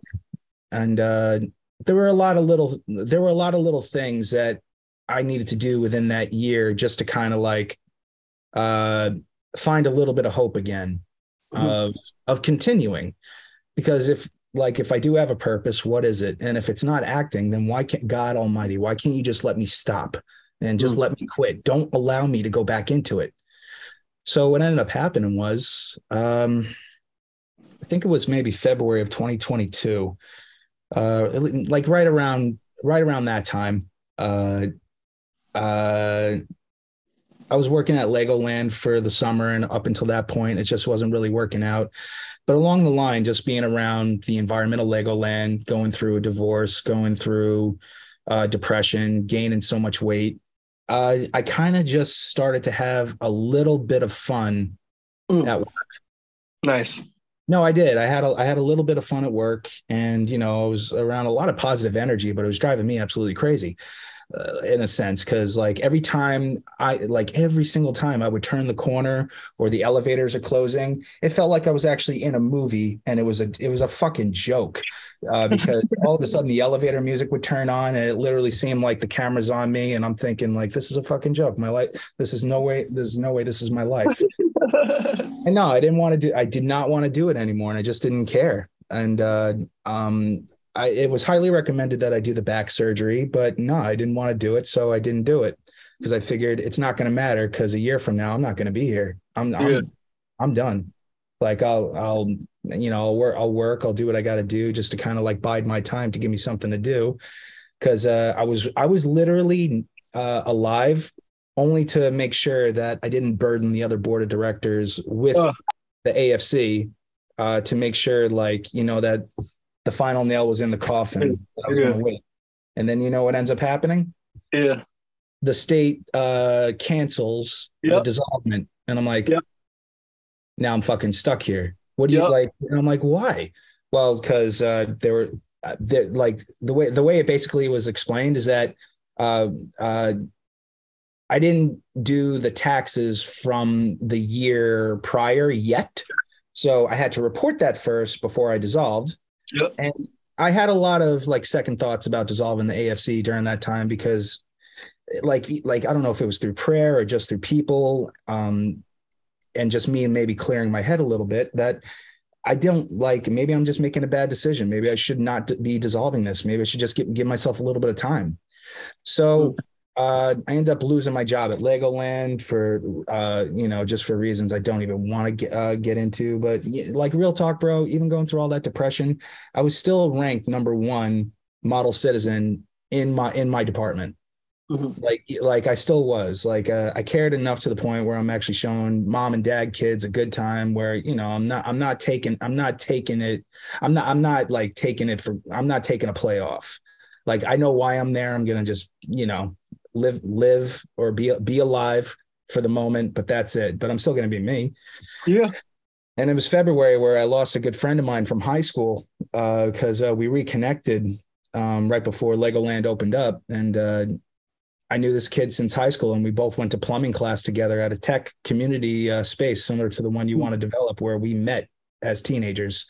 And there were a lot of little things that I needed to do within that year just to kind of like find a little bit of hope again of continuing. Because if I do have a purpose, what is it? And if it's not acting, then why can't God Almighty, why can't you just let me stop and just let me quit? Don't allow me to go back into it. So what ended up happening was, I think it was maybe February of 2022, like right around that time. I was working at Legoland for the summer, and up until that point, it just wasn't really working out. But along the line, just being around the environmental Legoland, going through a divorce, going through depression, gaining so much weight, I kind of just started to have a little bit of fun at work. Nice. No, I did. I had a little bit of fun at work, and I was around a lot of positive energy, but it was driving me absolutely crazy. In a sense, because like every single time I would turn the corner or the elevators are closing, it felt like I was actually in a movie, and it was a fucking joke because all of a sudden the elevator music would turn on, and it literally seemed like the camera's on me, and I'm thinking like, this is a fucking joke. My life, this is no way this is my life. And no, I did not want to do it anymore, and I just didn't care. And it was highly recommended that I do the back surgery, but no, I didn't want to do it. So I didn't do it because I figured it's not going to matter, because a year from now, I'm not going to be here. I'm done. Like I'll work, I'll do what I got to do just to kind of like bide my time to give me something to do. Cause I was literally alive only to make sure that I didn't burden the other board of directors with the AFC to make sure that the final nail was in the coffin. I was going to wait. And then what ends up happening? Yeah. The state cancels the dissolvement. And I'm like, now I'm fucking stuck here. What do you like? And I'm like, why? Well, because there were like the way it basically was explained is that I didn't do the taxes from the year prior yet. So I had to report that first before I dissolved. Yep. And I had a lot of second thoughts about dissolving the AFC during that time, because I don't know if it was through prayer or just through people and just me and maybe clearing my head a little bit, that I don't maybe I'm just making a bad decision. Maybe I should not be dissolving this. Maybe I should just give myself a little bit of time. So I ended up losing my job at Legoland for, just for reasons I don't even want to get into. But real talk, bro, even going through all that depression, I was still ranked #1 model citizen in my department. I still was I cared enough to the point where I'm actually showing mom and dad kids a good time, where, I'm not taking a play off. I know why I'm there. I'm going to just, live or be alive for the moment, but that's it. But I'm still going to be me. Yeah. And it was February where I lost a good friend of mine from high school because we reconnected right before Legoland opened up. And I knew this kid since high school, and we both went to plumbing class together at a tech community space similar to the one you want to develop, where we met as teenagers.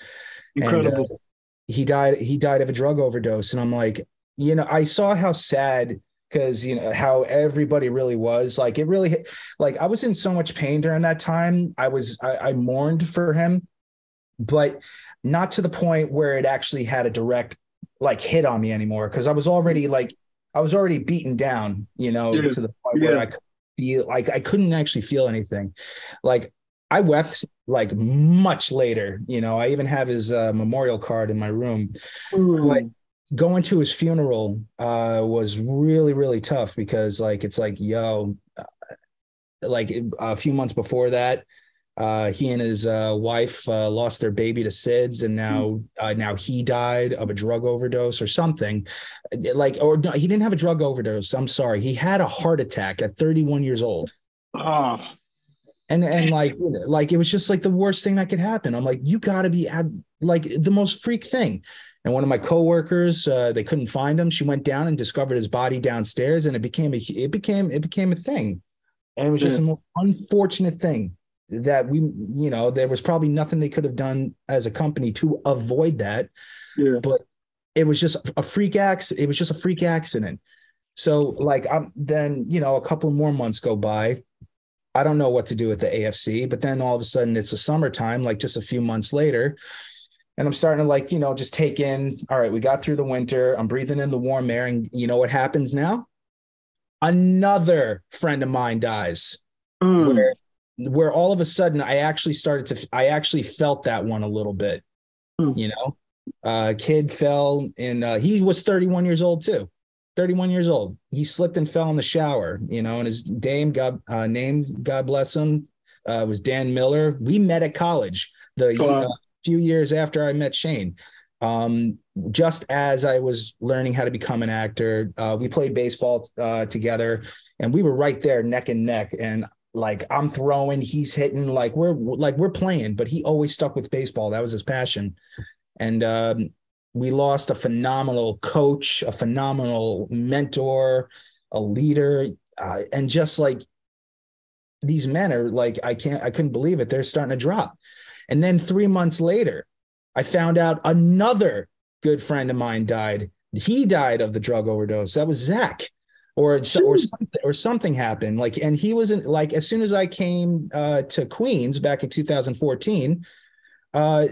Incredible. And he died of a drug overdose. And I'm like, I saw how sad, because how everybody really was. It really I was in so much pain during that time. I mourned for him, but not to the point where it actually had a direct hit on me anymore, because I was already beaten down, to the point where I could feel I couldn't actually feel anything. I wept much later. I even have his memorial card in my room. But going to his funeral was really, really tough, because a few months before that, He and his wife lost their baby to SIDS, and now he died of a drug overdose or something. Or no, he didn't have a drug overdose. I'm sorry, he had a heart attack at 31 years old. Oh. And like it was just like the worst thing that could happen. I'm like, you got to be like the most freak thing. And one of my coworkers, they couldn't find him. She went down and discovered his body downstairs, and it became a thing. And it was just the most unfortunate thing that there was probably nothing they could have done as a company to avoid that. Yeah. But it was just a freak accident. It was just a freak accident. So like then, a couple more months go by. I don't know what to do with the AFC, but then all of a sudden it's a summertime, like just a few months later. And I'm starting to just take in, all right, we got through the winter. I'm breathing in the warm air. And you know what happens now? Another friend of mine dies. Where all of a sudden I actually felt that one a little bit. Kid fell he was 31 years old too. 31 years old. He slipped and fell in the shower, and his name, God bless him, was Dan Miller. We met at college few years after I met Shane. Just as I was learning how to become an actor, we played baseball together, and we were right there neck and neck. And like I'm throwing, he's hitting, like we're playing, but he always stuck with baseball. That was his passion. And we lost a phenomenal coach, a phenomenal mentor, a leader, and just like these men are like, I couldn't believe it. They're starting to drop. And then 3 months later, I found out another good friend of mine died. He died of the drug overdose. That was Zach, or something happened. Like, and he wasn't like, as soon as I came to Queens back in 2014, I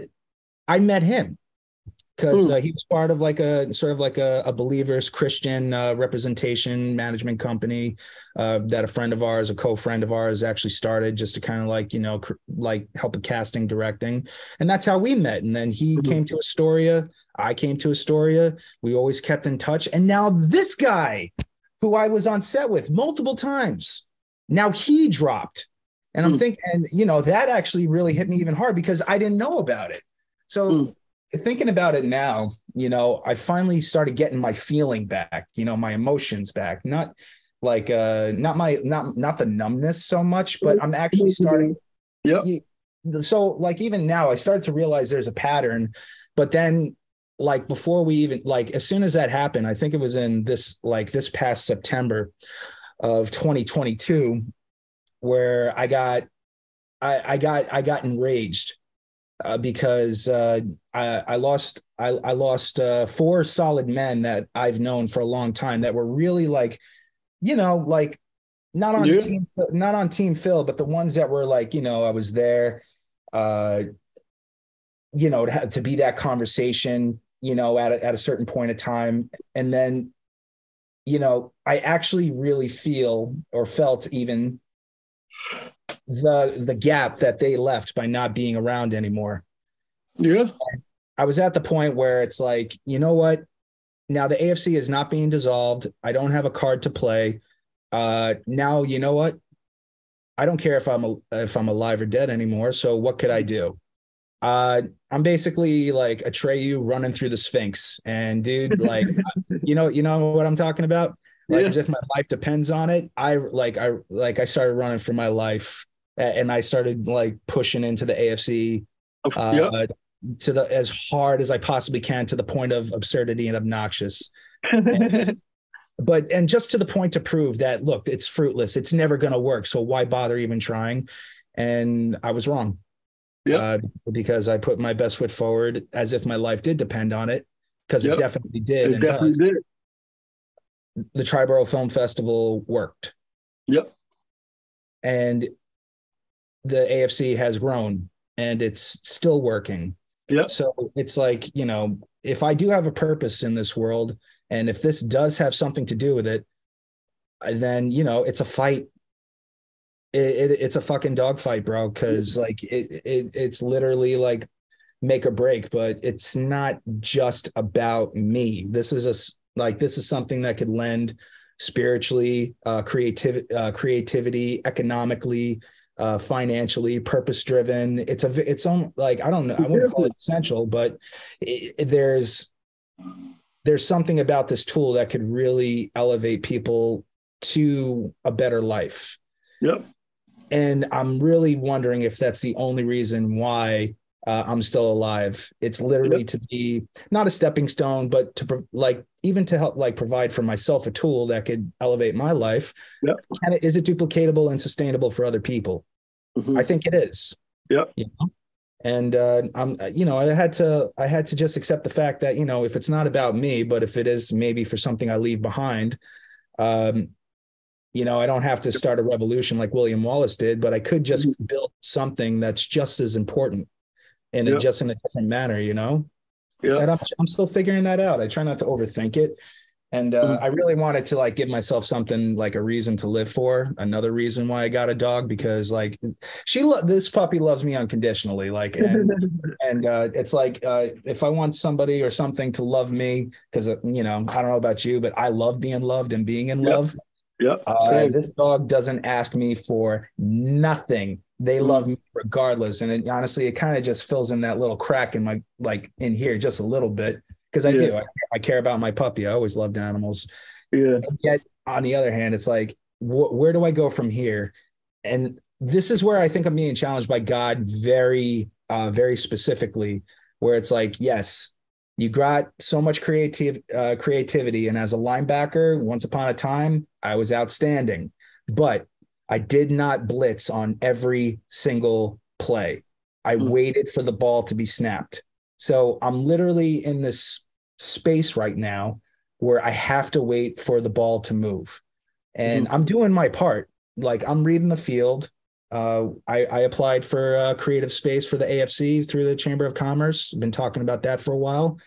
met him. Because he was part of like a sort of like a Believers Christian representation management company that a friend of ours, a co-friend of ours, actually started just to kind of like help with casting, directing, and that's how we met. And then he came to Astoria, I came to Astoria. We always kept in touch, and now this guy, who I was on set with multiple times, now he dropped, and I'm thinking, and that actually really hit me even hard because I didn't know about it. So. Thinking about it now, I finally started getting my feeling back, my emotions back, not like, not the numbness so much, but I'm actually starting. Yeah. So like, even now I started to realize there's a pattern, but then like before we even, like, as soon as that happened, I think it was in this past September of 2022, where I got enraged. Because I lost 4 solid men that I've known for a long time that were really like, like not on Team Phil, but the ones that were like, I was there, to be that conversation, at a certain point of time. And then, I actually really felt even the gap that they left by not being around anymore. Yeah. I was at the point where it's like, you know what? Now the AFC is not being dissolved. I don't have a card to play. Now, you know what? I don't care if I'm alive or dead anymore. So what could I do? I'm basically like Atreyu running through the Sphinx. And dude, like, you know what I'm talking about? Like, as if my life depends on it. I started running for my life, and I started like pushing into the AFC as hard as I possibly can, to the point of absurdity and obnoxious. and just to the point to prove that, look, it's fruitless. It's never going to work. So why bother even trying? And I was wrong. Because I put my best foot forward as if my life did depend on it, because it definitely did. Did. The Triborough Film Festival worked. Yep. And the AFC has grown, and it's still working. Yep. So it's like, if I do have a purpose in this world, and if this does have something to do with it, then, it's a fight. It's a fucking dogfight, bro. Cause like it's literally like make or break, but it's not just about me. This is something that could lend spiritually, creativity, economically, financially, purpose driven. It's on, like, I don't know, I wouldn't call it essential, but there's something about this tool that could really elevate people to a better life. Yep. And I'm really wondering if that's the only reason why I'm still alive. It's literally to be not a stepping stone, but to even to help provide for myself a tool that could elevate my life. Yep. And is it duplicatable and sustainable for other people? Mm-hmm. I think it is. Yep. You know? And I had to just accept the fact that, if it's not about me, but if it is maybe for something I leave behind, I don't have to start a revolution like William Wallace did, but I could just build something that's just as important and just in a different manner, Yeah. And I'm still figuring that out. I try not to overthink it. And I really wanted to give myself something, like a reason to live for. Another reason why I got a dog, because this puppy loves me unconditionally. And it's if I want somebody or something to love me, because, I don't know about you, but I love being loved and being in love. Yep. This dog doesn't ask me for nothing. They love me regardless. And honestly, it kind of just fills in that little crack in my, in here just a little bit. Because I do. I care about my puppy. I always loved animals. Yeah. And yet, on the other hand, it's where do I go from here? And this is where I think I'm being challenged by God very, very specifically, where it's yes, you got so much creativity. And as a linebacker, once upon a time, I was outstanding. But I did not blitz on every single play. I waited for the ball to be snapped. So I'm literally in this space right now where I have to wait for the ball to move. And I'm doing my part. I'm reading the field. I applied for creative space for the AFC through the Chamber of Commerce. Been talking about that for a while.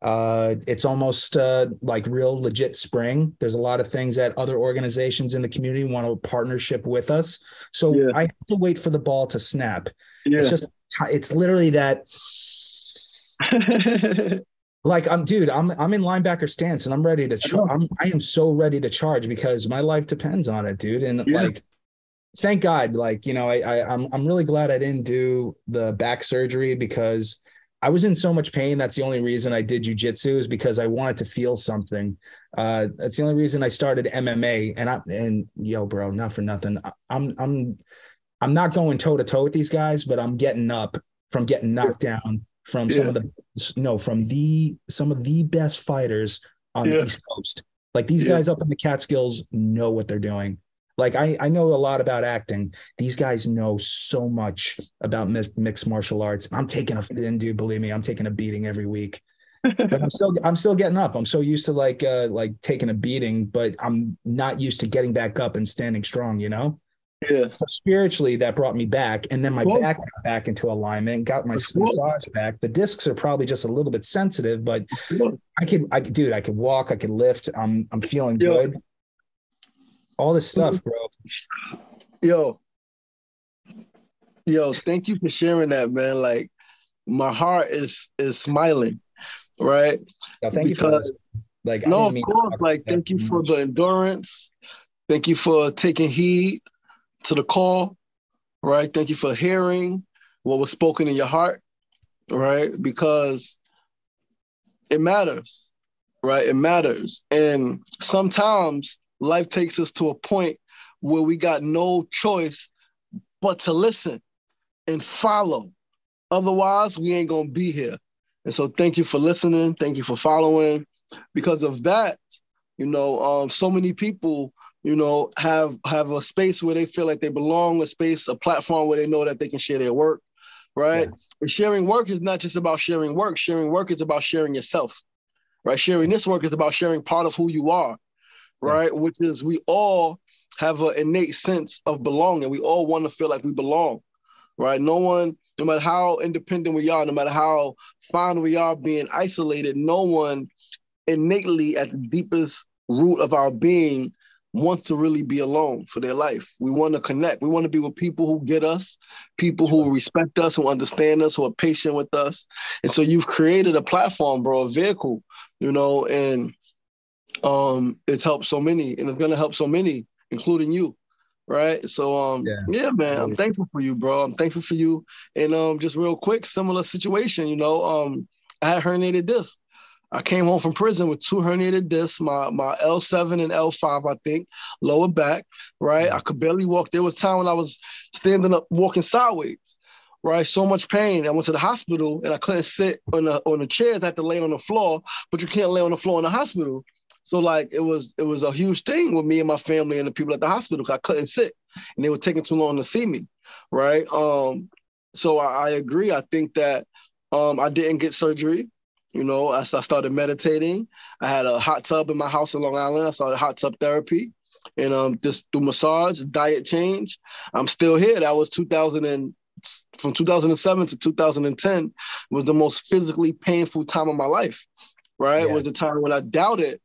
It's almost real legit spring. There's a lot of things that other organizations in the community want to partnership with us. So I have to wait for the ball to snap. It's literally that. I'm in linebacker stance and I'm ready to I am so ready to charge because my life depends on it, dude. And thank God, I'm really glad I didn't do the back surgery because I was in so much pain. That's the only reason I did jujitsu, is because I wanted to feel something. That's the only reason I started MMA. And bro, not for nothing. I'm not going toe to toe with these guys, but I'm getting up from getting knocked down from some of the best fighters on the East Coast. These guys up in the Catskills know what they're doing. I know a lot about acting. These guys know so much about mixed martial arts. Dude, believe me, I'm taking a beating every week, but I'm still getting up. I'm so used to taking a beating, but I'm not used to getting back up and standing strong, So spiritually, that brought me back. And then my back got back into alignment, got my massage back. The discs are probably just a little bit sensitive, but I could walk, I could lift. I'm feeling good. All this stuff, bro. Yo, thank you for sharing that, man. My heart is smiling, right? No, thank you for this. Of course. Thank you for the endurance. Thank you for taking heed to the call, right? Thank you for hearing what was spoken in your heart, right? Because it matters, right? It matters. And sometimes life takes us to a point where we got no choice but to listen and follow. Otherwise, we ain't going to be here. And so thank you for listening. Thank you for following. Because of that, so many people, have a space where they feel like they belong, a platform where they know that they can share their work, right? Yeah. And sharing work is not just about sharing work. Sharing work is about sharing yourself, right? Sharing this work is about sharing part of who you are, right? Which is, we all have an innate sense of belonging. We all want to feel like we belong, right? No matter how independent we are, no matter how fine we are being isolated, no one innately at the deepest root of our being wants to really be alone for their life. We want to connect. We want to be with people who get us, people who respect us, who understand us, who are patient with us. And so you've created a platform, bro, a vehicle, and it's helped so many, and it's going to help so many, including you, right? So yeah, man, I'm thankful for you, bro. I'm thankful for you. And just real quick, similar situation, I had herniated disc. I came home from prison with 2 herniated discs, my L7 and L5, I think, lower back, right? I could barely walk. There was time when I was standing up, walking sideways, right? So much pain. I went to the hospital and I couldn't sit on the chairs. I had to lay on the floor, but you can't lay on the floor in the hospital. So like it was a huge thing with me and my family and the people at the hospital because I couldn't sit and they were taking too long to see me, right? So I agree. I think that I didn't get surgery. As I started meditating, I had a hot tub in my house in Long Island. I started hot tub therapy and just through massage, diet change. I'm still here. That was from 2007 to 2010 was the most physically painful time of my life, right? Yeah. It was the time when I doubted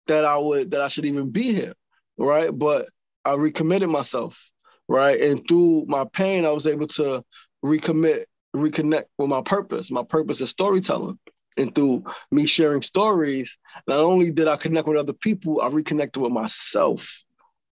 that I should even be here, right? But I recommitted myself, right? And through my pain, I was able to reconnect with my purpose. My purpose is storytelling. And through me sharing stories, not only did I connect with other people, I reconnected with myself,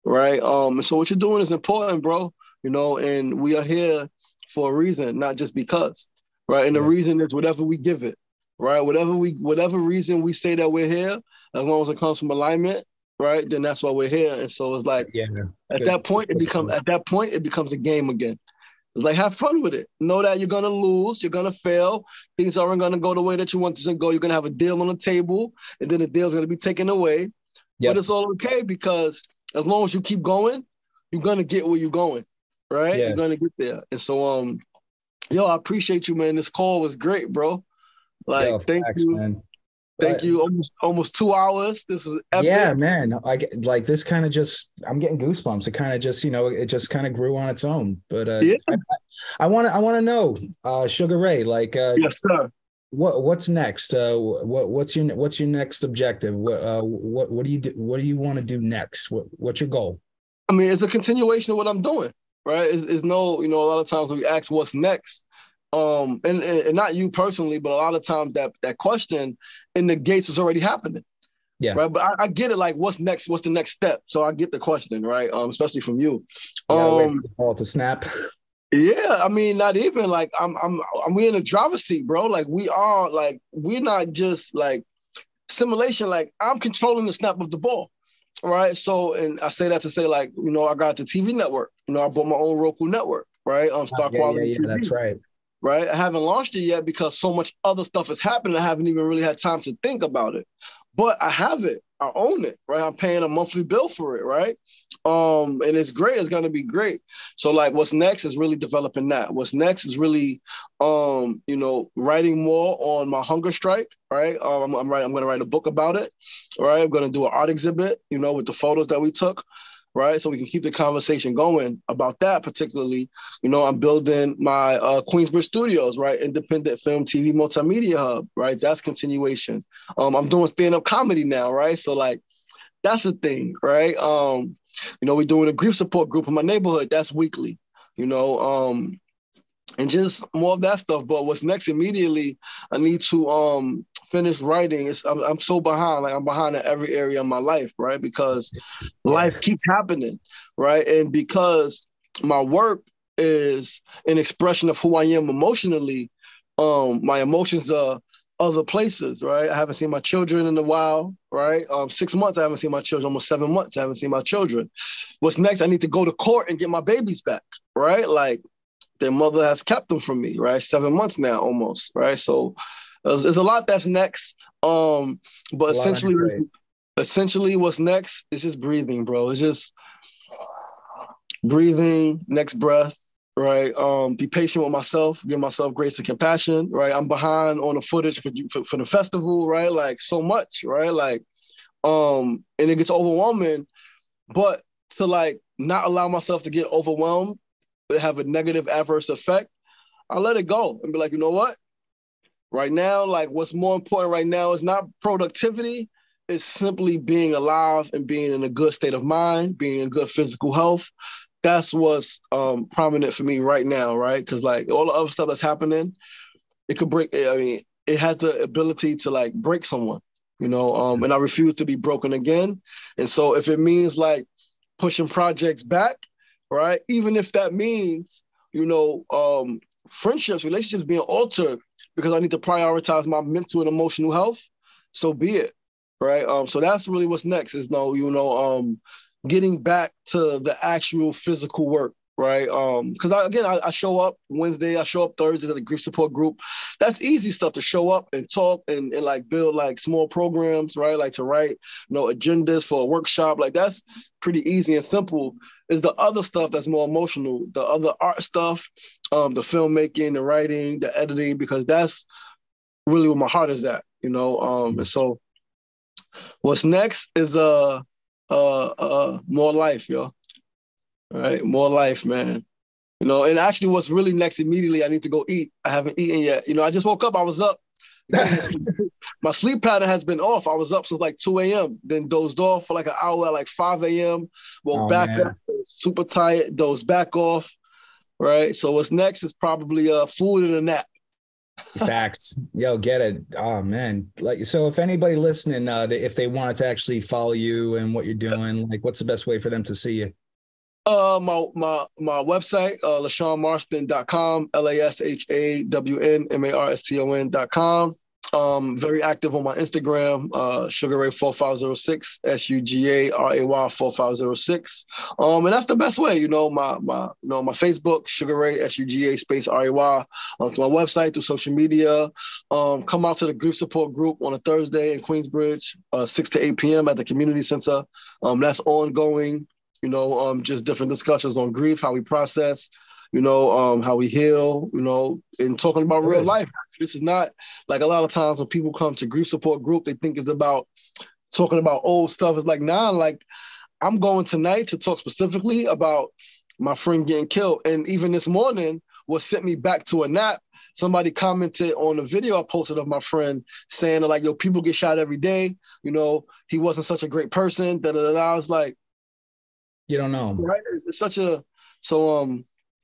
right? And so what you're doing is important, bro, and we are here for a reason, not just because, right? And the reason is whatever we give it, right? Whatever reason we say that we're here, as long as it comes from alignment, right? Then that's why we're here. And so it's like, at that point, it becomes a game again. It's like, have fun with it. Know that you're going to lose. You're going to fail. Things aren't going to go the way that you want them to go. You're going to have a deal on the table, and then the deal's going to be taken away. Yep. But it's all okay because as long as you keep going, you're going to get where you're going, right? Yeah. You're going to get there. And so, I appreciate you, man. This call was great, bro. Thank you. Man. Thank you. Almost 2 hours. This is epic. Yeah, man. I get like this kind of I'm getting goosebumps. It kind of just, it just kind of grew on its own. But I want to know, Suga Ray, yes, sir. What's next? What's your next objective? What do you do? What do you want to do next? What's your goal? I mean, it's a continuation of what I'm doing, right? It's no, a lot of times when we ask what's next, and not you personally, but a lot of times that question in the gates is already happening. Yeah. Right. But I get it. Like, what's next? What's the next step? So I get the question, right? Especially from you. All to snap. Yeah. I mean, not even like we in a driver's seat, bro. Like we're not just like simulation. Like I'm controlling the snap of the ball. Right. So, and I say that to say like, I got the TV network. I bought my own Roku network. Right. Star Quality TV. That's right. Right. I haven't launched it yet because so much other stuff is happening. I haven't even really had time to think about it. But I have it. I own it. Right. I'm paying a monthly bill for it. Right. And it's great. It's gonna be great. So like what's next is really developing that. What's next is really writing more on my hunger strike. Right. I'm gonna write a book about it. Right. I'm gonna do an art exhibit, with the photos that we took. Right. So we can keep the conversation going about that particularly. I'm building my Queensbridge Studios, right? Independent film, TV, multimedia hub, right? That's continuation. I'm doing stand-up comedy now, right? So like, that's the thing, right? We're doing a grief support group in my neighborhood. That's weekly, and just more of that stuff. But what's next immediately, I need to finish writing. I'm so behind. Like I'm behind in every area of my life, right? Because life keeps happening, right? And because my work is an expression of who I am emotionally, my emotions are other places, right? I haven't seen my children in a while, right? 6 months I haven't seen my children. Almost 7 months I haven't seen my children. What's next? I need to go to court and get my babies back, right? Like their mother has kept them from me, right? 7 months now almost, right? So there's a lot that's next. But essentially what's next is just breathing, bro. It's just breathing, next breath, right? Be patient with myself, give myself grace and compassion, right? I'm behind on the footage for the festival, right? Like so much, right? Like, and it gets overwhelming, but to like not allow myself to get overwhelmed, have a negative adverse effect, I let it go and be like, you know what? Right now, like what's more important right now is not productivity. It's simply being alive and being in a good state of mind, being in good physical health. That's what's prominent for me right now, right? Because like all the other stuff that's happening, it could break. I mean, it has the ability to like break someone, and I refuse to be broken again. And so if it means like pushing projects back, right? Even if that means, friendships, relationships being altered because I need to prioritize my mental and emotional health, so be it, right? So that's really what's next is getting back to the actual physical work, right? Because I show up Wednesday, I show up Thursday at the grief support group. That's easy stuff to show up and talk and like build like small programs, right? Like to write, agendas for a workshop. Like that's pretty easy and simple. Is the other stuff that's more emotional, the other art stuff, the filmmaking, the writing, the editing, because that's really where my heart is at, and so what's next is more life, yo. All right, more life, man. And actually what's really next immediately, I need to go eat. I haven't eaten yet. I just woke up, I was up. My sleep pattern has been off. I was up since like 2 a.m., then dozed off for like an hour at like 5 a.m., woke back up, super tired, dozed back off, right? So what's next is probably food and a nap. Facts. Yo, get it. Oh man. Like, so if anybody listening, if they wanted to actually follow you and what you're doing, like what's the best way for them to see you? My website, LashawnMarston.com, LashawnMarston.com. Very active on my Instagram, Suga Ray 4506, SUGARAY 4506. And that's the best way, my Facebook, Suga Ray, SUGA space RAY, to my website, through social media. Come out to the grief support group on a Thursday in Queensbridge, 6 to 8 p.m. at the community center. That's ongoing. Just different discussions on grief, how we process, how we heal, and talking about real life. This is not like a lot of times when people come to grief support group, they think it's about talking about old stuff. It's like, nah, like I'm going tonight to talk specifically about my friend getting killed. And even this morning, what sent me back to a nap, somebody commented on a video I posted of my friend saying like, yo, people get shot every day. He wasn't such a great person. I was like, you don't know. Right? It's such a,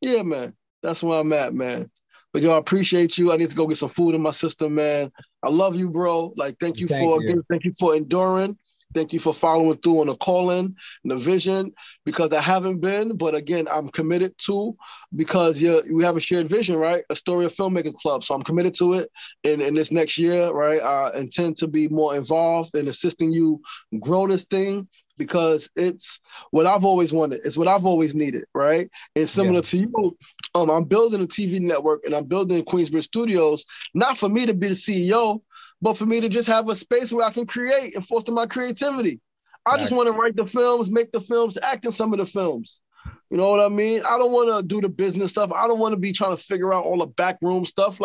yeah, man, that's where I'm at, man. But yo, I appreciate you. I need to go get some food in my system, man. I love you, bro. Like, thank you for enduring. Thank you for following through on the calling and the vision, because I haven't been, but again, I'm committed to, because we have a shared vision, right? Astoria Filmmakers Club. So I'm committed to it. In this next year, right? I intend to be more involved in assisting you grow this thing, because it's what I've always wanted. It's what I've always needed, right? And similar to you, I'm building a TV network and I'm building Queensbridge Studios, not for me to be the CEO, but for me to just have a space where I can create and foster my creativity. I just want to write the films, make the films, act in some of the films. You know what I mean? I don't want to do the business stuff. I don't want to be trying to figure out all the backroom stuff.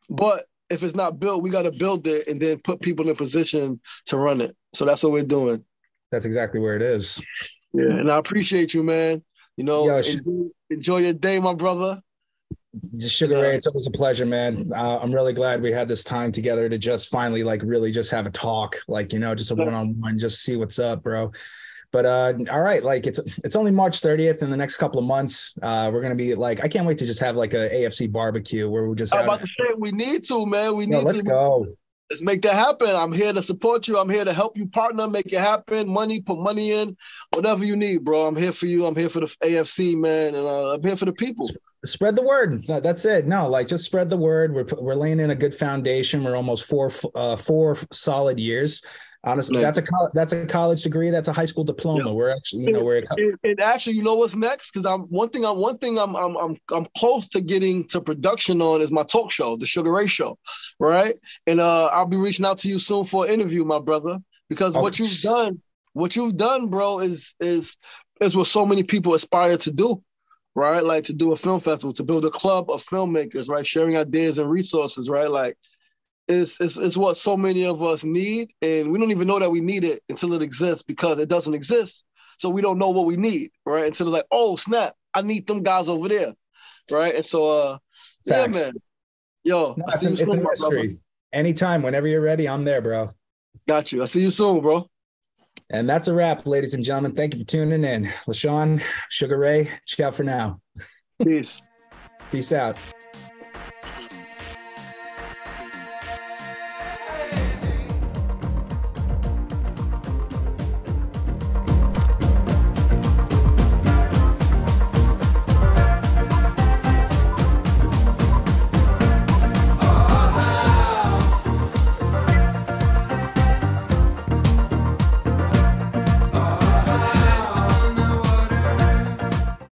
But if it's not built, we got to build it and then put people in position to run it. So that's what we're doing. That's exactly where it is. Yeah, and I appreciate you, man. Enjoy your day, my brother. Just Suga Ray, it's always a pleasure, man. I'm really glad we had this time together to just finally, like, really just have a talk, like, just a one-on-one, just see what's up, bro. But all right, like it's only March 30th. In the next couple of months, we're gonna be like, I can't wait to just have like a AFC barbecue where we're just. I'm about to say we need to, man. Let's go. Let's make that happen. I'm here to support you. I'm here to help you partner, make it happen. Put money in, whatever you need, bro. I'm here for you. I'm here for the AFC, man, and I'm here for the people. Spread the word. That's it. No, like just spread the word. We're laying in a good foundation. We're almost four solid years. Honestly, that's a college degree. That's a high school diploma. Yeah. We're actually, and actually, what's next? Because I'm close to getting to production on is my talk show, the Suga Ray Show, right? And I'll be reaching out to you soon for an interview, my brother, because what you've done, bro, is what so many people aspire to do, right? Like to do a film festival, to build a club of filmmakers, right? Sharing ideas and resources, right? Like. It's what so many of us need, and we don't even know that we need it until it exists, because it doesn't exist. So we don't know what we need, right? Until it's like, oh snap, I need them guys over there, right? And so, yeah, man. Yo, it's a mystery. Anytime, whenever you're ready, I'm there, bro. Got you. I'll see you soon, bro. And that's a wrap, ladies and gentlemen. Thank you for tuning in. Lashawn, Suga Ray, ciao for now. Peace. Peace out.